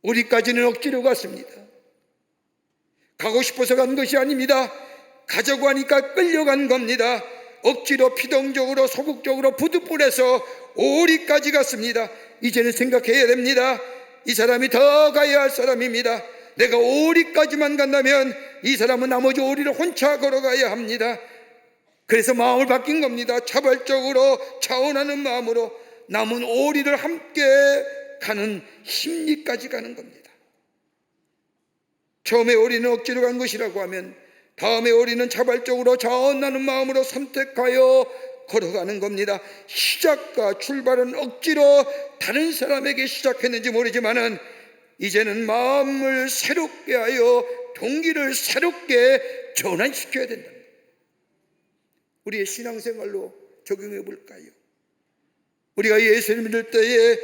우리까지는 억지로 갔습니다. 가고 싶어서 간 것이 아닙니다. 가자고 하니까 끌려간 겁니다. 억지로 피동적으로 소극적으로 부득불해서 오리까지 갔습니다. 이제는 생각해야 됩니다. 이 사람이 더 가야 할 사람입니다. 내가 오리까지만 간다면 이 사람은 나머지 오리를 혼자 걸어가야 합니다. 그래서 마음을 바뀐 겁니다. 자발적으로 자원하는 마음으로 남은 오리를 함께 가는 심리까지 가는 겁니다. 처음에 오리는 억지로 간 것이라고 하면 다음에 오리는 자발적으로 자원하는 마음으로 선택하여 걸어가는 겁니다. 시작과 출발은 억지로 다른 사람에게 시작했는지 모르지만은 이제는 마음을 새롭게 하여 동기를 새롭게 전환시켜야 된다. 우리의 신앙생활로 적용해 볼까요? 우리가 예수를 믿을 때에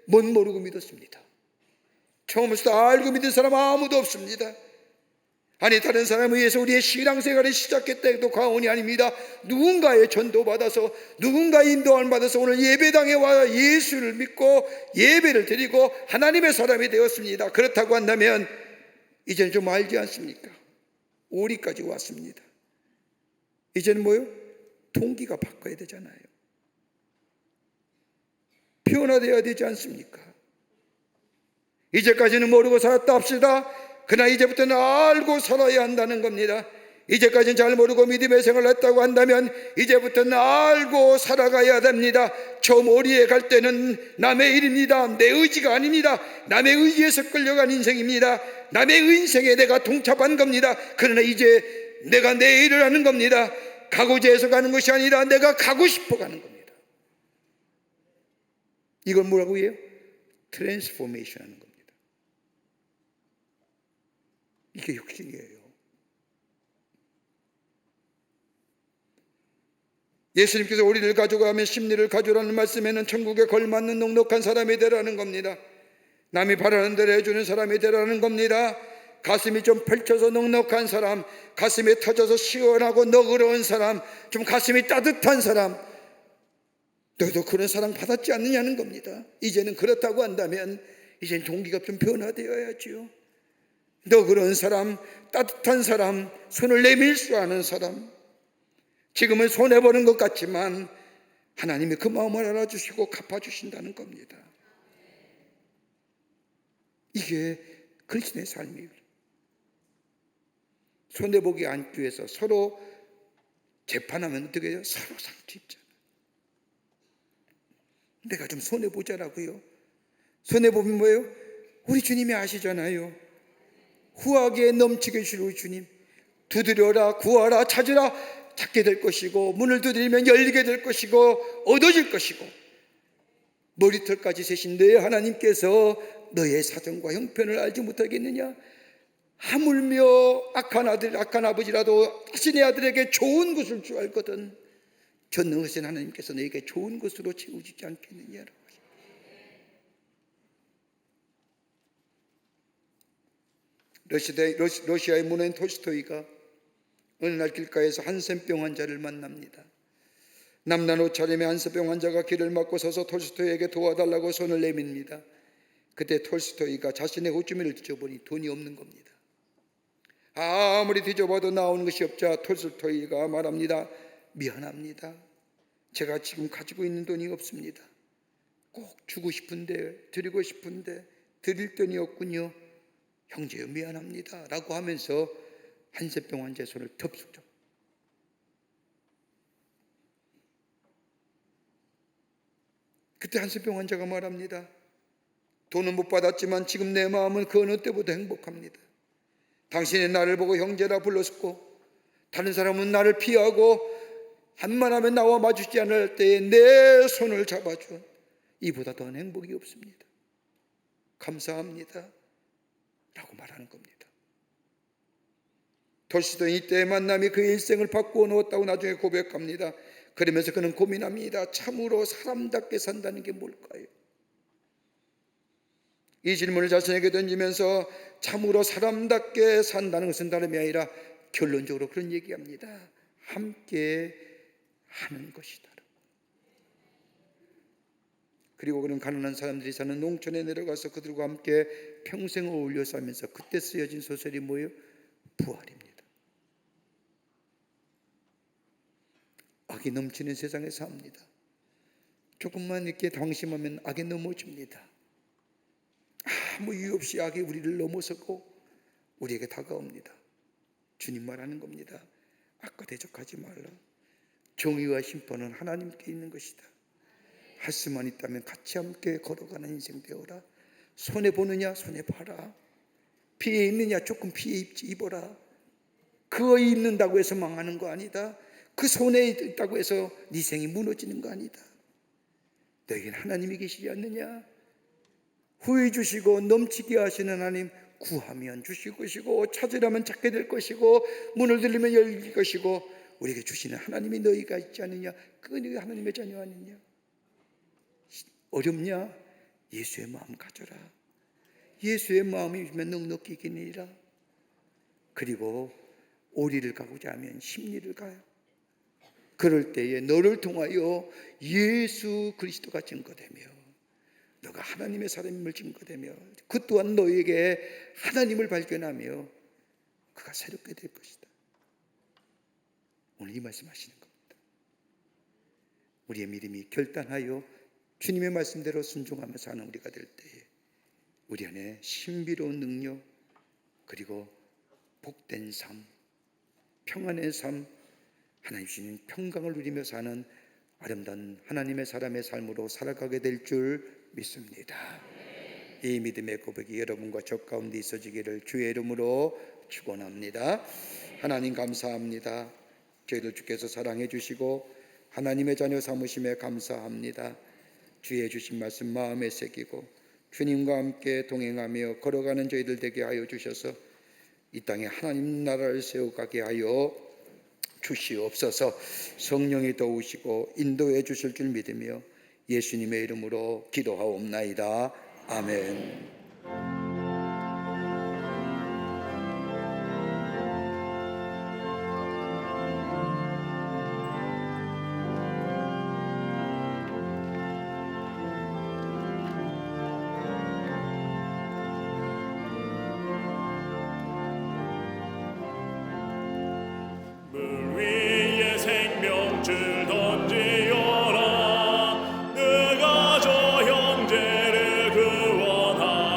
못 모르고 믿었습니다. 처음부터 알고 믿은 사람 아무도 없습니다. 아니, 다른 사람에 의해서 우리의 신앙생활을 시작했다 해도 과언이 아닙니다. 누군가의 전도받아서, 누군가의 인도함을 받아서 오늘 예배당에 와 예수를 믿고 예배를 드리고 하나님의 사람이 되었습니다. 그렇다고 한다면 이제는 좀 알지 않습니까? 오리까지 왔습니다. 이제는 뭐요? 동기가 바꿔야 되잖아요. 변화되어야 되지 않습니까? 이제까지는 모르고 살았다 합시다. 그러나 이제부터는 알고 살아야 한다는 겁니다. 이제까지는 잘 모르고 믿음의 생활을 했다고 한다면 이제부터는 알고 살아가야 됩니다. 처음 오리에 갈 때는 남의 일입니다. 내 의지가 아닙니다. 남의 의지에서 끌려간 인생입니다. 남의 인생에 내가 동참한 겁니다. 그러나 이제 내가 내 일을 하는 겁니다. 가고자 해서 가는 것이 아니라 내가 가고 싶어 가는 겁니다. 이걸 뭐라고 해요? 트랜스포메이션 하는 겁니다. 이게 혁신이에요. 예수님께서 오리를 가져가면 심리를 가져라는 말씀에는 천국에 걸맞는 넉넉한 사람이 되라는 겁니다. 남이 바라는 대로 해주는 사람이 되라는 겁니다. 가슴이 좀 펼쳐서 넉넉한 사람, 가슴이 터져서 시원하고 너그러운 사람, 좀 가슴이 따뜻한 사람, 너도 그런 사랑 받았지 않느냐는 겁니다. 이제는 그렇다고 한다면 이제는 동기가 좀 변화되어야지요. 너그러운 사람, 따뜻한 사람, 손을 내밀 수 아는 사람. 지금은 손해보는 것 같지만 하나님이 그 마음을 알아주시고 갚아주신다는 겁니다. 이게 그리스도의 삶이에요. 손해보기 않기 위해서 서로 재판하면 어떻게 해요? 서로 상처 입잖아. 내가 좀 손해보자라고요. 손해보면 뭐예요? 우리 주님이 아시잖아요. 후하게 넘치게 주실 우리 주님. 두드려라, 구하라, 찾으라, 찾게 될 것이고, 문을 두드리면 열리게 될 것이고, 얻어질 것이고, 머리털까지 세신 내 하나님께서 너의 사정과 형편을 알지 못하겠느냐? 하물며 악한 아들, 악한 아버지라도 자신의 아들에게 좋은 것을 줄 알거든 전능하신 하나님께서 너에게 좋은 것으로 채우지 않겠느냐라고. 러시아의 문화인 톨스토이가 어느 날 길가에서 한센병 환자를 만납니다. 남난 옷차림의 한센병 환자가 길을 막고 서서 톨스토이에게 도와달라고 손을 내밉니다. 그때 톨스토이가 자신의 옷주머니를 뒤져보니 돈이 없는 겁니다. 아무리 뒤져봐도 나오는 것이 없자 톨스토이가 말합니다. 미안합니다. 제가 지금 가지고 있는 돈이 없습니다. 꼭 주고 싶은데, 드리고 싶은데 드릴 돈이 없군요. 형제여 미안합니다 라고 하면서 한센병 환자의 손을 덥석 잡고, 그때 한센병 환자가 말합니다. 돈은 못 받았지만 지금 내 마음은 그 어느 때보다 행복합니다. 당신이 나를 보고 형제라 불렀고, 다른 사람은 나를 피하고 한만하면 나와 마주치지 않을 때에 내 손을 잡아준 이보다 더한 행복이 없습니다. 감사합니다 라고 말하는 겁니다. 톨스토이는 이때의 만남이 그의 일생을 바꾸어 놓았다고 나중에 고백합니다. 그러면서 그는 고민합니다. 참으로 사람답게 산다는 게 뭘까요? 이 질문을 자신에게 던지면서 참으로 사람답게 산다는 것은 다름이 아니라 결론적으로 그런 얘기합니다. 함께 하는 것이다. 그리고 그는 가난한 사람들이 사는 농촌에 내려가서 그들과 함께 평생 어울려 살면서 그때 쓰여진 소설이 뭐예요? 부활입니다. 악이 넘치는 세상에 삽니다. 조금만 이렇게 방심하면 악에 넘어집니다. 아무 이유 없이 악이 우리를 넘어서고 우리에게 다가옵니다. 주님 말하는 겁니다. 악과 대적하지 말라. 정의와 심판은 하나님께 있는 것이다. 할 수만 있다면 같이 함께 걸어가는 인생 되어라. 손해보느냐? 손해봐라. 피해 입느냐? 조금 피해 입어라. 그거 입는다고 해서 망하는 거 아니다. 그 손에 있다고 해서 네 생이 무너지는 거 아니다. 너에게는 하나님이 계시지 않느냐? 후회 주시고 넘치게 하시는 하나님, 구하면 주실 것이고 찾으려면 찾게 될 것이고 문을 들리면 열릴 것이고 우리에게 주시는 하나님이 너희가 있지 않느냐? 그거 너희 하나님의 자녀 아니냐? 어렵냐? 예수의 마음 가져라. 예수의 마음이 있으면 넉넉히 이기니라. 그리고 오리를 가고자 하면 십리를 가요. 그럴 때에 너를 통하여 예수 그리스도가 증거되며 너가 하나님의 사람임을 증거되며 그 또한 너에게 하나님을 발견하며 그가 새롭게 될 것이다. 오늘 이 말씀하시는 겁니다. 우리의 믿음이 결단하여 주님의 말씀대로 순종하며 사는 우리가 될 때에 우리 안에 신비로운 능력 그리고 복된 삶, 평안의 삶, 하나님 주시는 평강을 누리며 사는 아름다운 하나님의 사람의 삶으로 살아가게 될 줄 믿습니다. 이 믿음의 고백이 여러분과 저 가운데 있어지기를 주의 이름으로 축원합니다. 하나님 감사합니다. 저희들 주께서 사랑해 주시고 하나님의 자녀 삼으심에 감사합니다. 주의 주신 말씀 마음에 새기고 주님과 함께 동행하며 걸어가는 저희들 되게 하여 주셔서 이 땅에 하나님 나라를 세워가게 하여 주시옵소서. 성령이 도우시고 인도해 주실 줄 믿으며 예수님의 이름으로 기도하옵나이다. 아멘. 던지어라. 내가 저 형제를 구원하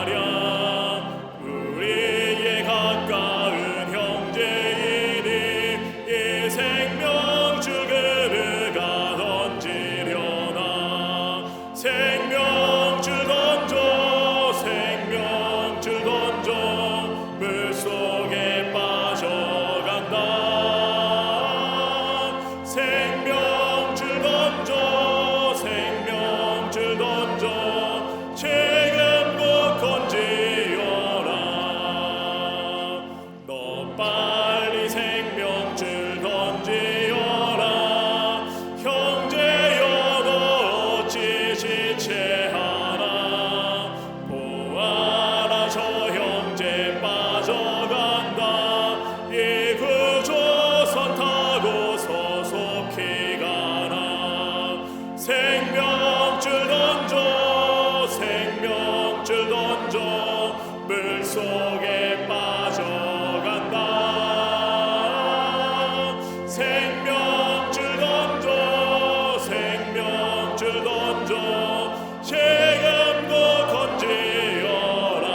생명줄 던져 생명줄 던져 물속에 빠져간다. 생명줄 던져 생명줄 던져 지금도 던지어라.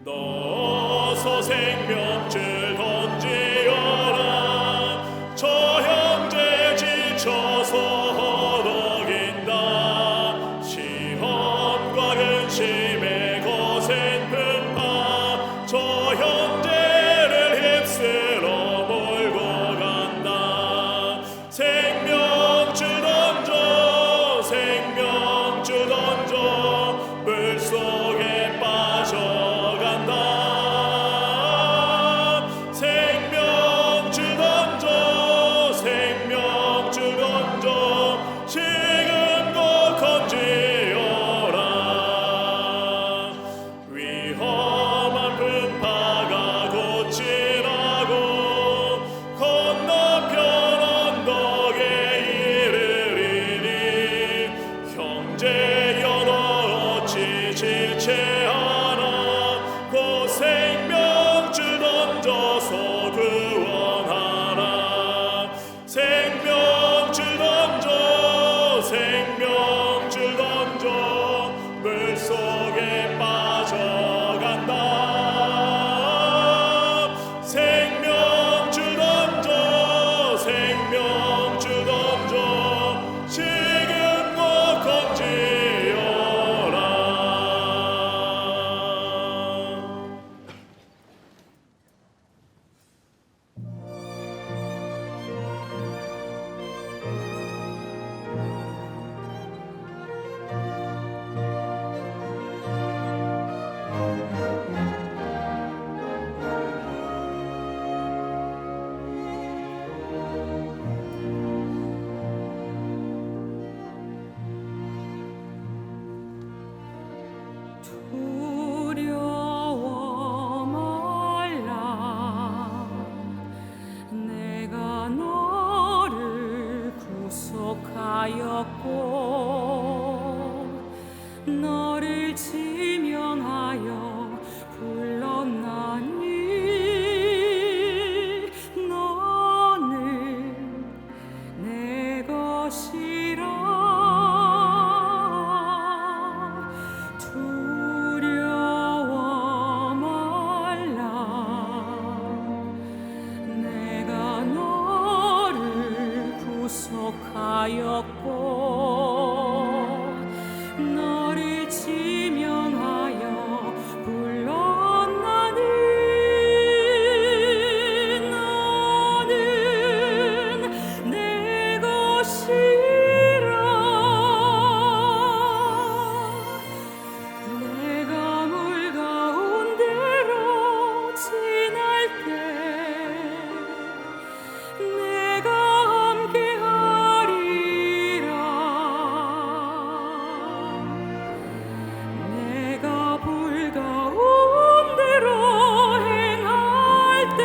넣어서 생명줄 던지어라. 저 형제 지쳐서 허덕인다. 시험과 근심에 거센 풍파 저 형제를 휩쓸어 몰고 간다. 생명줄 던져 생명줄 던져 물속에 빠져간다. 생명줄 던져 생명줄 던져 지금도 건지어라. 위험한 풍파가 곧 지나고 건너편 언덕에 이르리니 형제여 너 어찌 지체 않아. 곧 생명줄 던져서 구원하라. 생명줄 던져 생명줄 던져 물속에 빠져간다. 생명줄 던져 생명줄 던져 지금도 건지어라. 두려워 말라. 내가 너를 구속하였고 너를 지명하여 불렀나니 너는 내 것이라. 두려워 말라. 내가 너를 구속하였고 너를 지명하여 불렀나니 너는 내 것이라. 내가 물 가운데로 지날 때 내가 함께하리라. 내가 불 가운데로 행할 때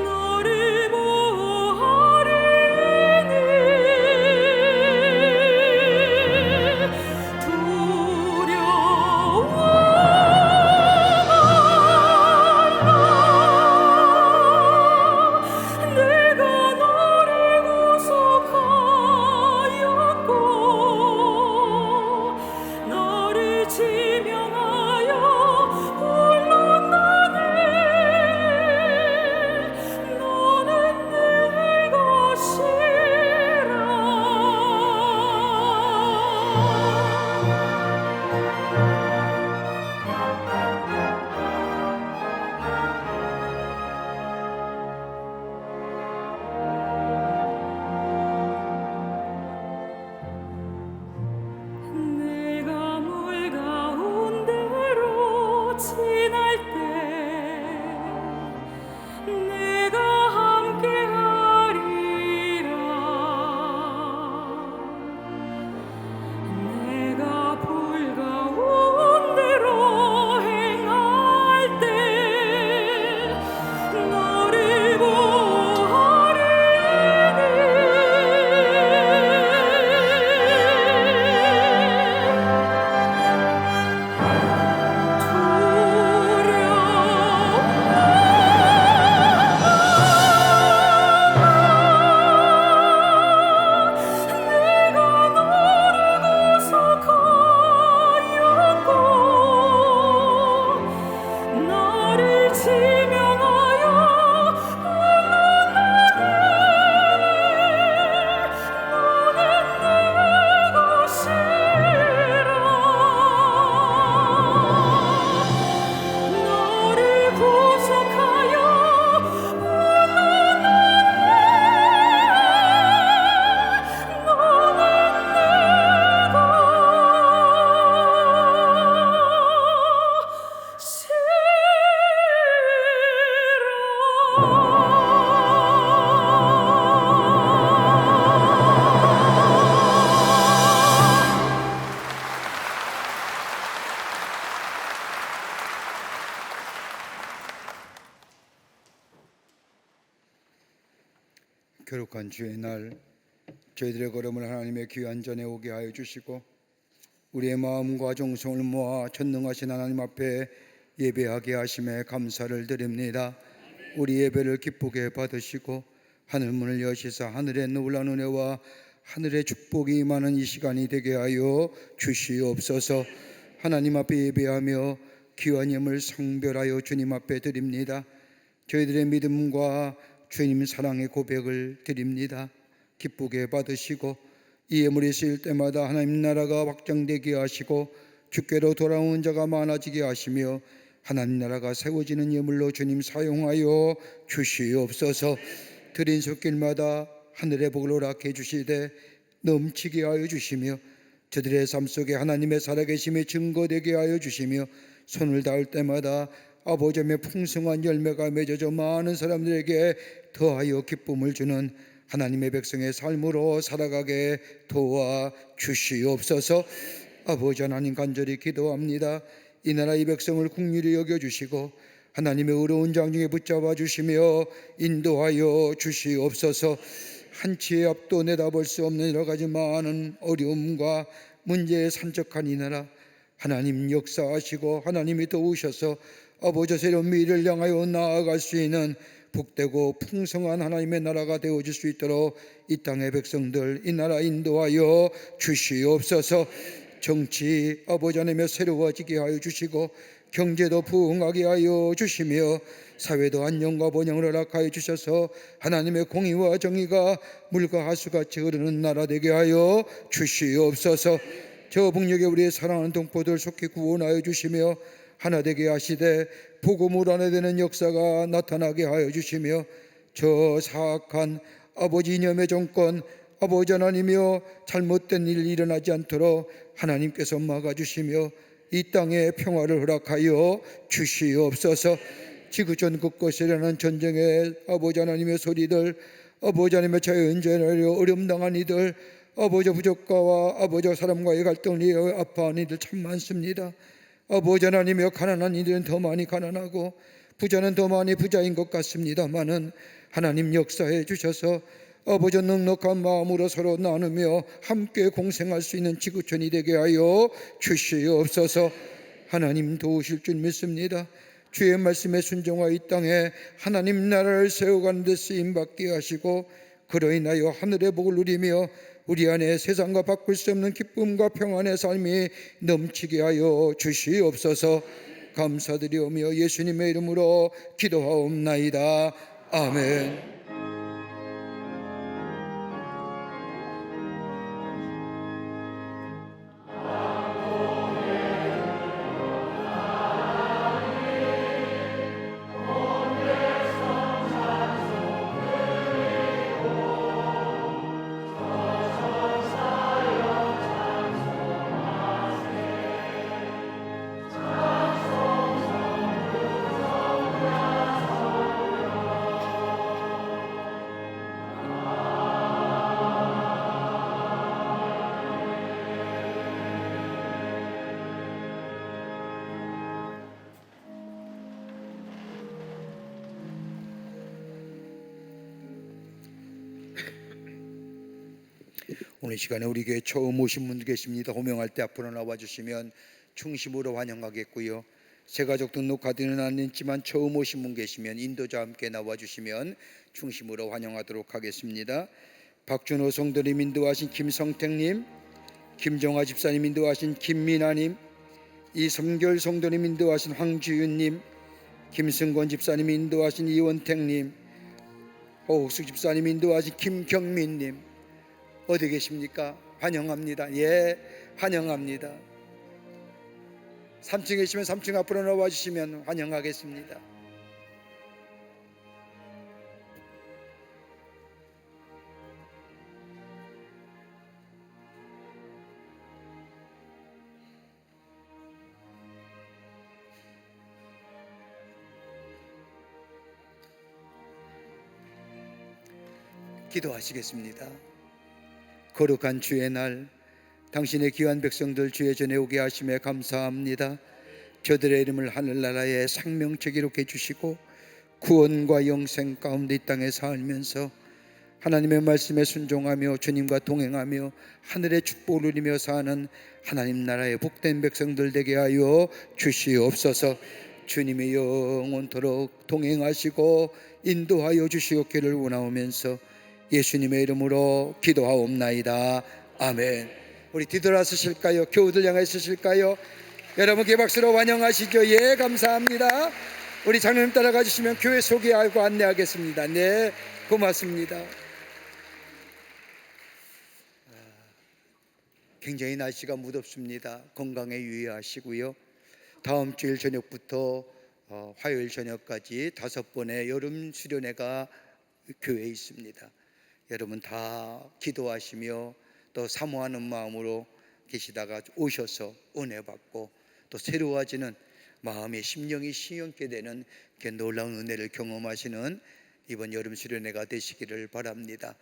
너를 보호하리니 두려워 말라. 내가 너를 구속하였고 너를 지명하여 불렀나니 너는 내 것이라. 내가 물 가운데 거룩한 주의 날 저희들의 걸음을 하나님의 귀한 전에 오게 하여 주시고 우리의 마음과 정성을 모아 전능하신 하나님 앞에 예배하게 하심에 감사를 드립니다. 우리 예배를 기쁘게 받으시고 하늘문을 여시사 하늘의 놀라운 은혜와 하늘의 축복이 임하는 이 시간이 되게 하여 주시옵소서. 하나님 앞에 예배하며 귀한 예물 성별하여 주님 앞에 드립니다. 저희들의 믿음과 주님 사랑의 고백을 드립니다. 기쁘게 받으시고 이 예물이 쓰일 때마다 하나님 나라가 확장되게 하시고 주께로 돌아오는 자가 많아지게 하시며 하나님 나라가 세워지는 예물로 주님 사용하여 주시옵소서. 드린 손길마다 하늘의 복을 허락해 주시되 넘치게 하여 주시며 저들의 삶 속에 하나님의 살아계심이 증거되게 하여 주시며 손을 닿을 때마다 아버지의 풍성한 열매가 맺어져 많은 사람들에게 더하여 기쁨을 주는 하나님의 백성의 삶으로 살아가게 도와 주시옵소서. 아버지 하나님 간절히 기도합니다. 이 나라 이 백성을 긍휼히 여겨주시고 하나님의 의로운 장중에 붙잡아 주시며 인도하여 주시옵소서. 한치의 앞도 내다볼 수 없는 여러 가지 많은 어려움과 문제에 산적한 이 나라 하나님 역사하시고 하나님이 도우셔서 아버지 새로운 미래를 향하여 나아갈 수 있는 복되고 풍성한 하나님의 나라가 되어질 수 있도록 이 땅의 백성들 이 나라 인도하여 주시옵소서. 정치 아버지 하나님의 새로워지게 하여 주시고 경제도 부흥하게 하여 주시며 사회도 안녕과 번영을 허락하여 주셔서 하나님의 공의와 정의가 물과 하수같이 흐르는 나라 되게 하여 주시옵소서. 저 북녘에 우리의 사랑하는 동포들 속히 구원하여 주시며 하나 되게 하시되 복음으로 하나 되는 역사가 나타나게 하여 주시며 저 사악한 아버지 이념의 정권 아버지 하나님이여 잘못된 일 일어나지 않도록 하나님께서 막아주시며 이 땅에 평화를 허락하여 주시옵소서. 지구촌 곳곳에 일어나는 전쟁의 아버지 하나님의 소리들 아버지 하나님의 자연재해로 어려움 당한 이들 아버지 부족가와 아버지 사람과의 갈등을 위하여 아파하는 이들 참 많습니다. 아버지 하나님이여 가난한 이들은 더 많이 가난하고 부자는 더 많이 부자인 것 같습니다마는 하나님 역사해 주셔서 아버지 넉넉한 마음으로 서로 나누며 함께 공생할 수 있는 지구촌이 되게 하여 주시옵소서. 하나님 도우실 줄 믿습니다. 주의 말씀에 순종하여 이 땅에 하나님 나라를 세워가는 데 쓰임받게 하시고 그로 인하여 하늘의 복을 누리며 우리 안에 세상과 바꿀 수 없는 기쁨과 평안의 삶이 넘치게 하여 주시옵소서. 감사드리오며 예수님의 이름으로 기도하옵나이다. 아멘. 오늘 시간에 우리 교회 처음 오신 분들 계십니다. 호명할 때 앞으로 나와주시면 중심으로 환영하겠고요. 새가족 등록 카드는 안 있지만 처음 오신 분 계시면 인도자와 함께 나와주시면 중심으로 환영하도록 하겠습니다. 박준호 성도님 인도하신 김성택님, 김정아 집사님 인도하신 김민아님, 이섬결 성도님 인도하신 황주윤님, 김승권 집사님 인도하신 이원택님, 호옥숙 집사님 인도하신 김경민님 어디 계십니까? 환영합니다. 예, 환영합니다. 3층에 계시면 3층 앞으로 나와 주시면 환영하겠습니다. 기도하시겠습니다. 거룩한 주의 날 당신의 귀한 백성들 주의 전에 오게 하심에 감사합니다. 저들의 이름을 하늘나라의 생명책 기록해 주시고 구원과 영생 가운데 이 땅에 살면서 하나님의 말씀에 순종하며 주님과 동행하며 하늘의 축복을 누리며 사는 하나님 나라의 복된 백성들 되게 하여 주시옵소서. 주님이 영원토록 동행하시고 인도하여 주시옵기를 원하오면서 예수님의 이름으로 기도하옵나이다. 아멘. 우리 뒤돌아서실까요? 교우들 향해 서실까요? 여러분께 박수로 환영하시죠. 예, 감사합니다. 우리 장로님 따라가 주시면 교회 소개하고 안내하겠습니다. 네, 고맙습니다. 굉장히 날씨가 무덥습니다. 건강에 유의하시고요. 다음 주일 저녁부터 화요일 저녁까지 5번의 여름 수련회가 교회에 있습니다. 여러분 다 기도하시며 또 사모하는 마음으로 계시다가 오셔서 은혜 받고 또 새로워지는 마음의 심령이 시원케 되는 그 놀라운 은혜를 경험하시는 이번 여름 수련회가 되시기를 바랍니다.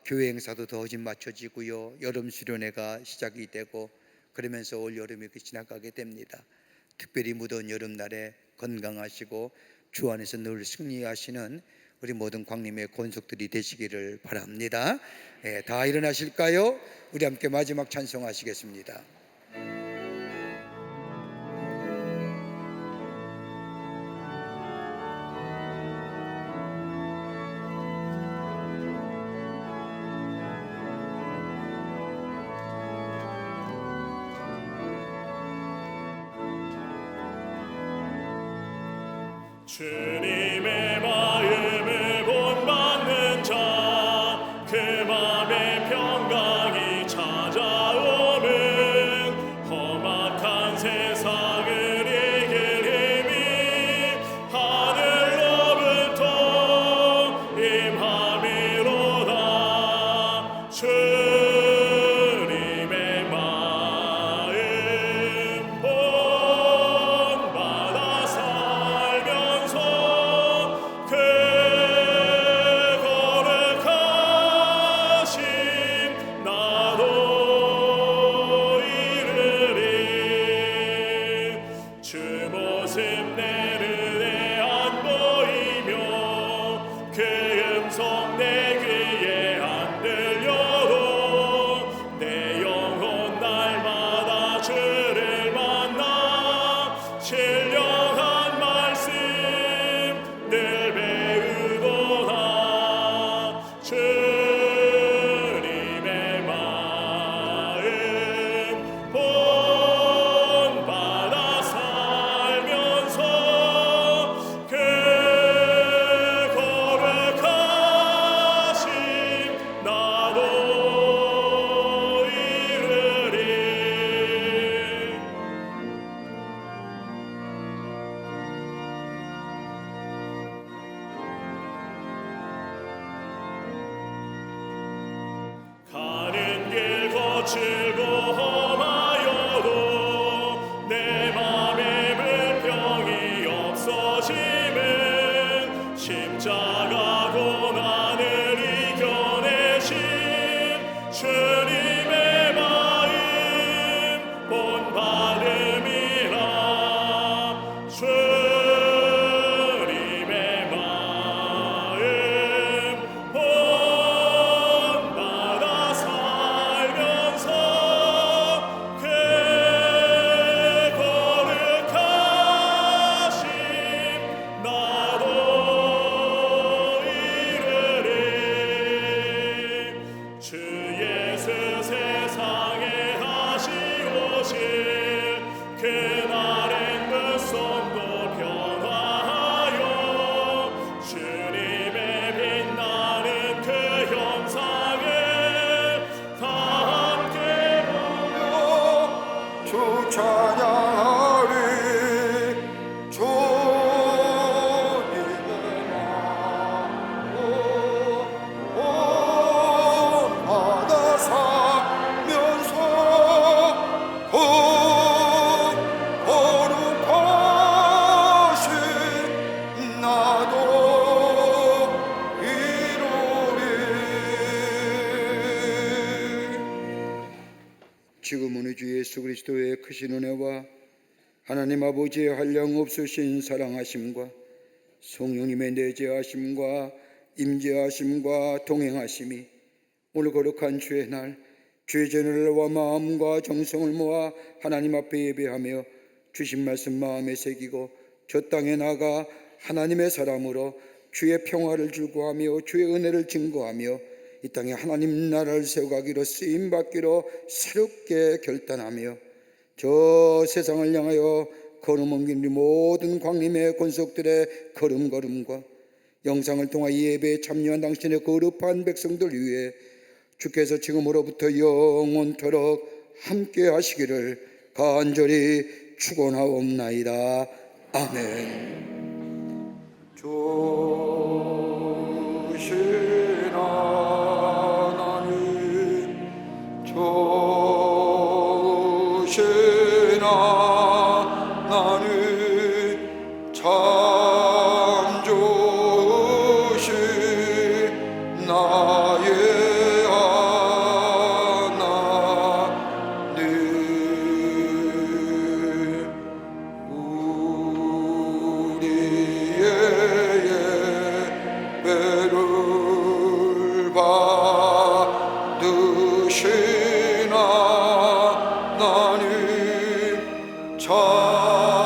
교회 행사도 더 맞춰지고요. 여름 수련회가 시작이 되고 그러면서 올 여름이 지나가게 됩니다. 특별히 무더운 여름날에 건강하시고 주 안에서 늘 승리하시는 우리 모든 광림의 권속들이 되시기를 바랍니다. 다 일어나실까요? 우리 함께 마지막 찬송하시겠습니다. 주님의 마음을 본받는 자, 그 맘에 평강이 찾아오면 험악한 세상을 이길 힘이 하늘로부터 임함이로다. 주님의 마음 본받아 살면서 그 거룩하심 나도 이르리. 주 모습 내 눈에 안 보이며 그 음성 내 귀에 안 들려도 내 영혼 날마다 주를 만나 신령한 말씀 늘 배우도다. 주님의 마음 본받아 살면서 그 거룩하심 나도 이르리. 가는 길 거칠고 험하여도 내 맘에 불평이 없어짐은 십자가 고난을 이겨내신 주님의 마음 본받음이라. 주님의 마음 본받아 살면서 그 거룩하심 나도 이르리. 주 예수 세상에 다시 오실 그날엔 무성도 변화하여 주님의 빛나는 그 형상을 다 함께 보며 주 찬양하리. 주님의 마음 본받아 살면서 거룩하신 나도 이루리. 지금은 우리 주 예수 그리스도의 크신 은혜와 하나님 아버지의 한량없으신 사랑하심과 성령님의 내재하심과 임재하심과 동행하심이 오늘 거룩한 주의 날 주의 전을 마음과 정성을 모아 하나님 앞에 예배하며 주신 말씀 마음에 새기고 저 땅에 나가 하나님의 사람으로 주의 평화를 주구하며 주의 은혜를 증거하며 이 땅에 하나님 나라를 세워가기로 쓰임받기로 새롭게 결단하며 저 세상을 향하여 걸음 옮긴 우리 모든 광림의 권속들의 걸음걸음과 영상을 통하 예배에 참여한 당신의 거룩한 백성들 위해 주께서 지금으로부터 영원토록 함께 하시기를 간절히 축원하옵나이다. 아멘. 조신 하나님, 조신 하나님, 참 조신 나의 하나님, 우리의 예배를 받으신 하나님, 참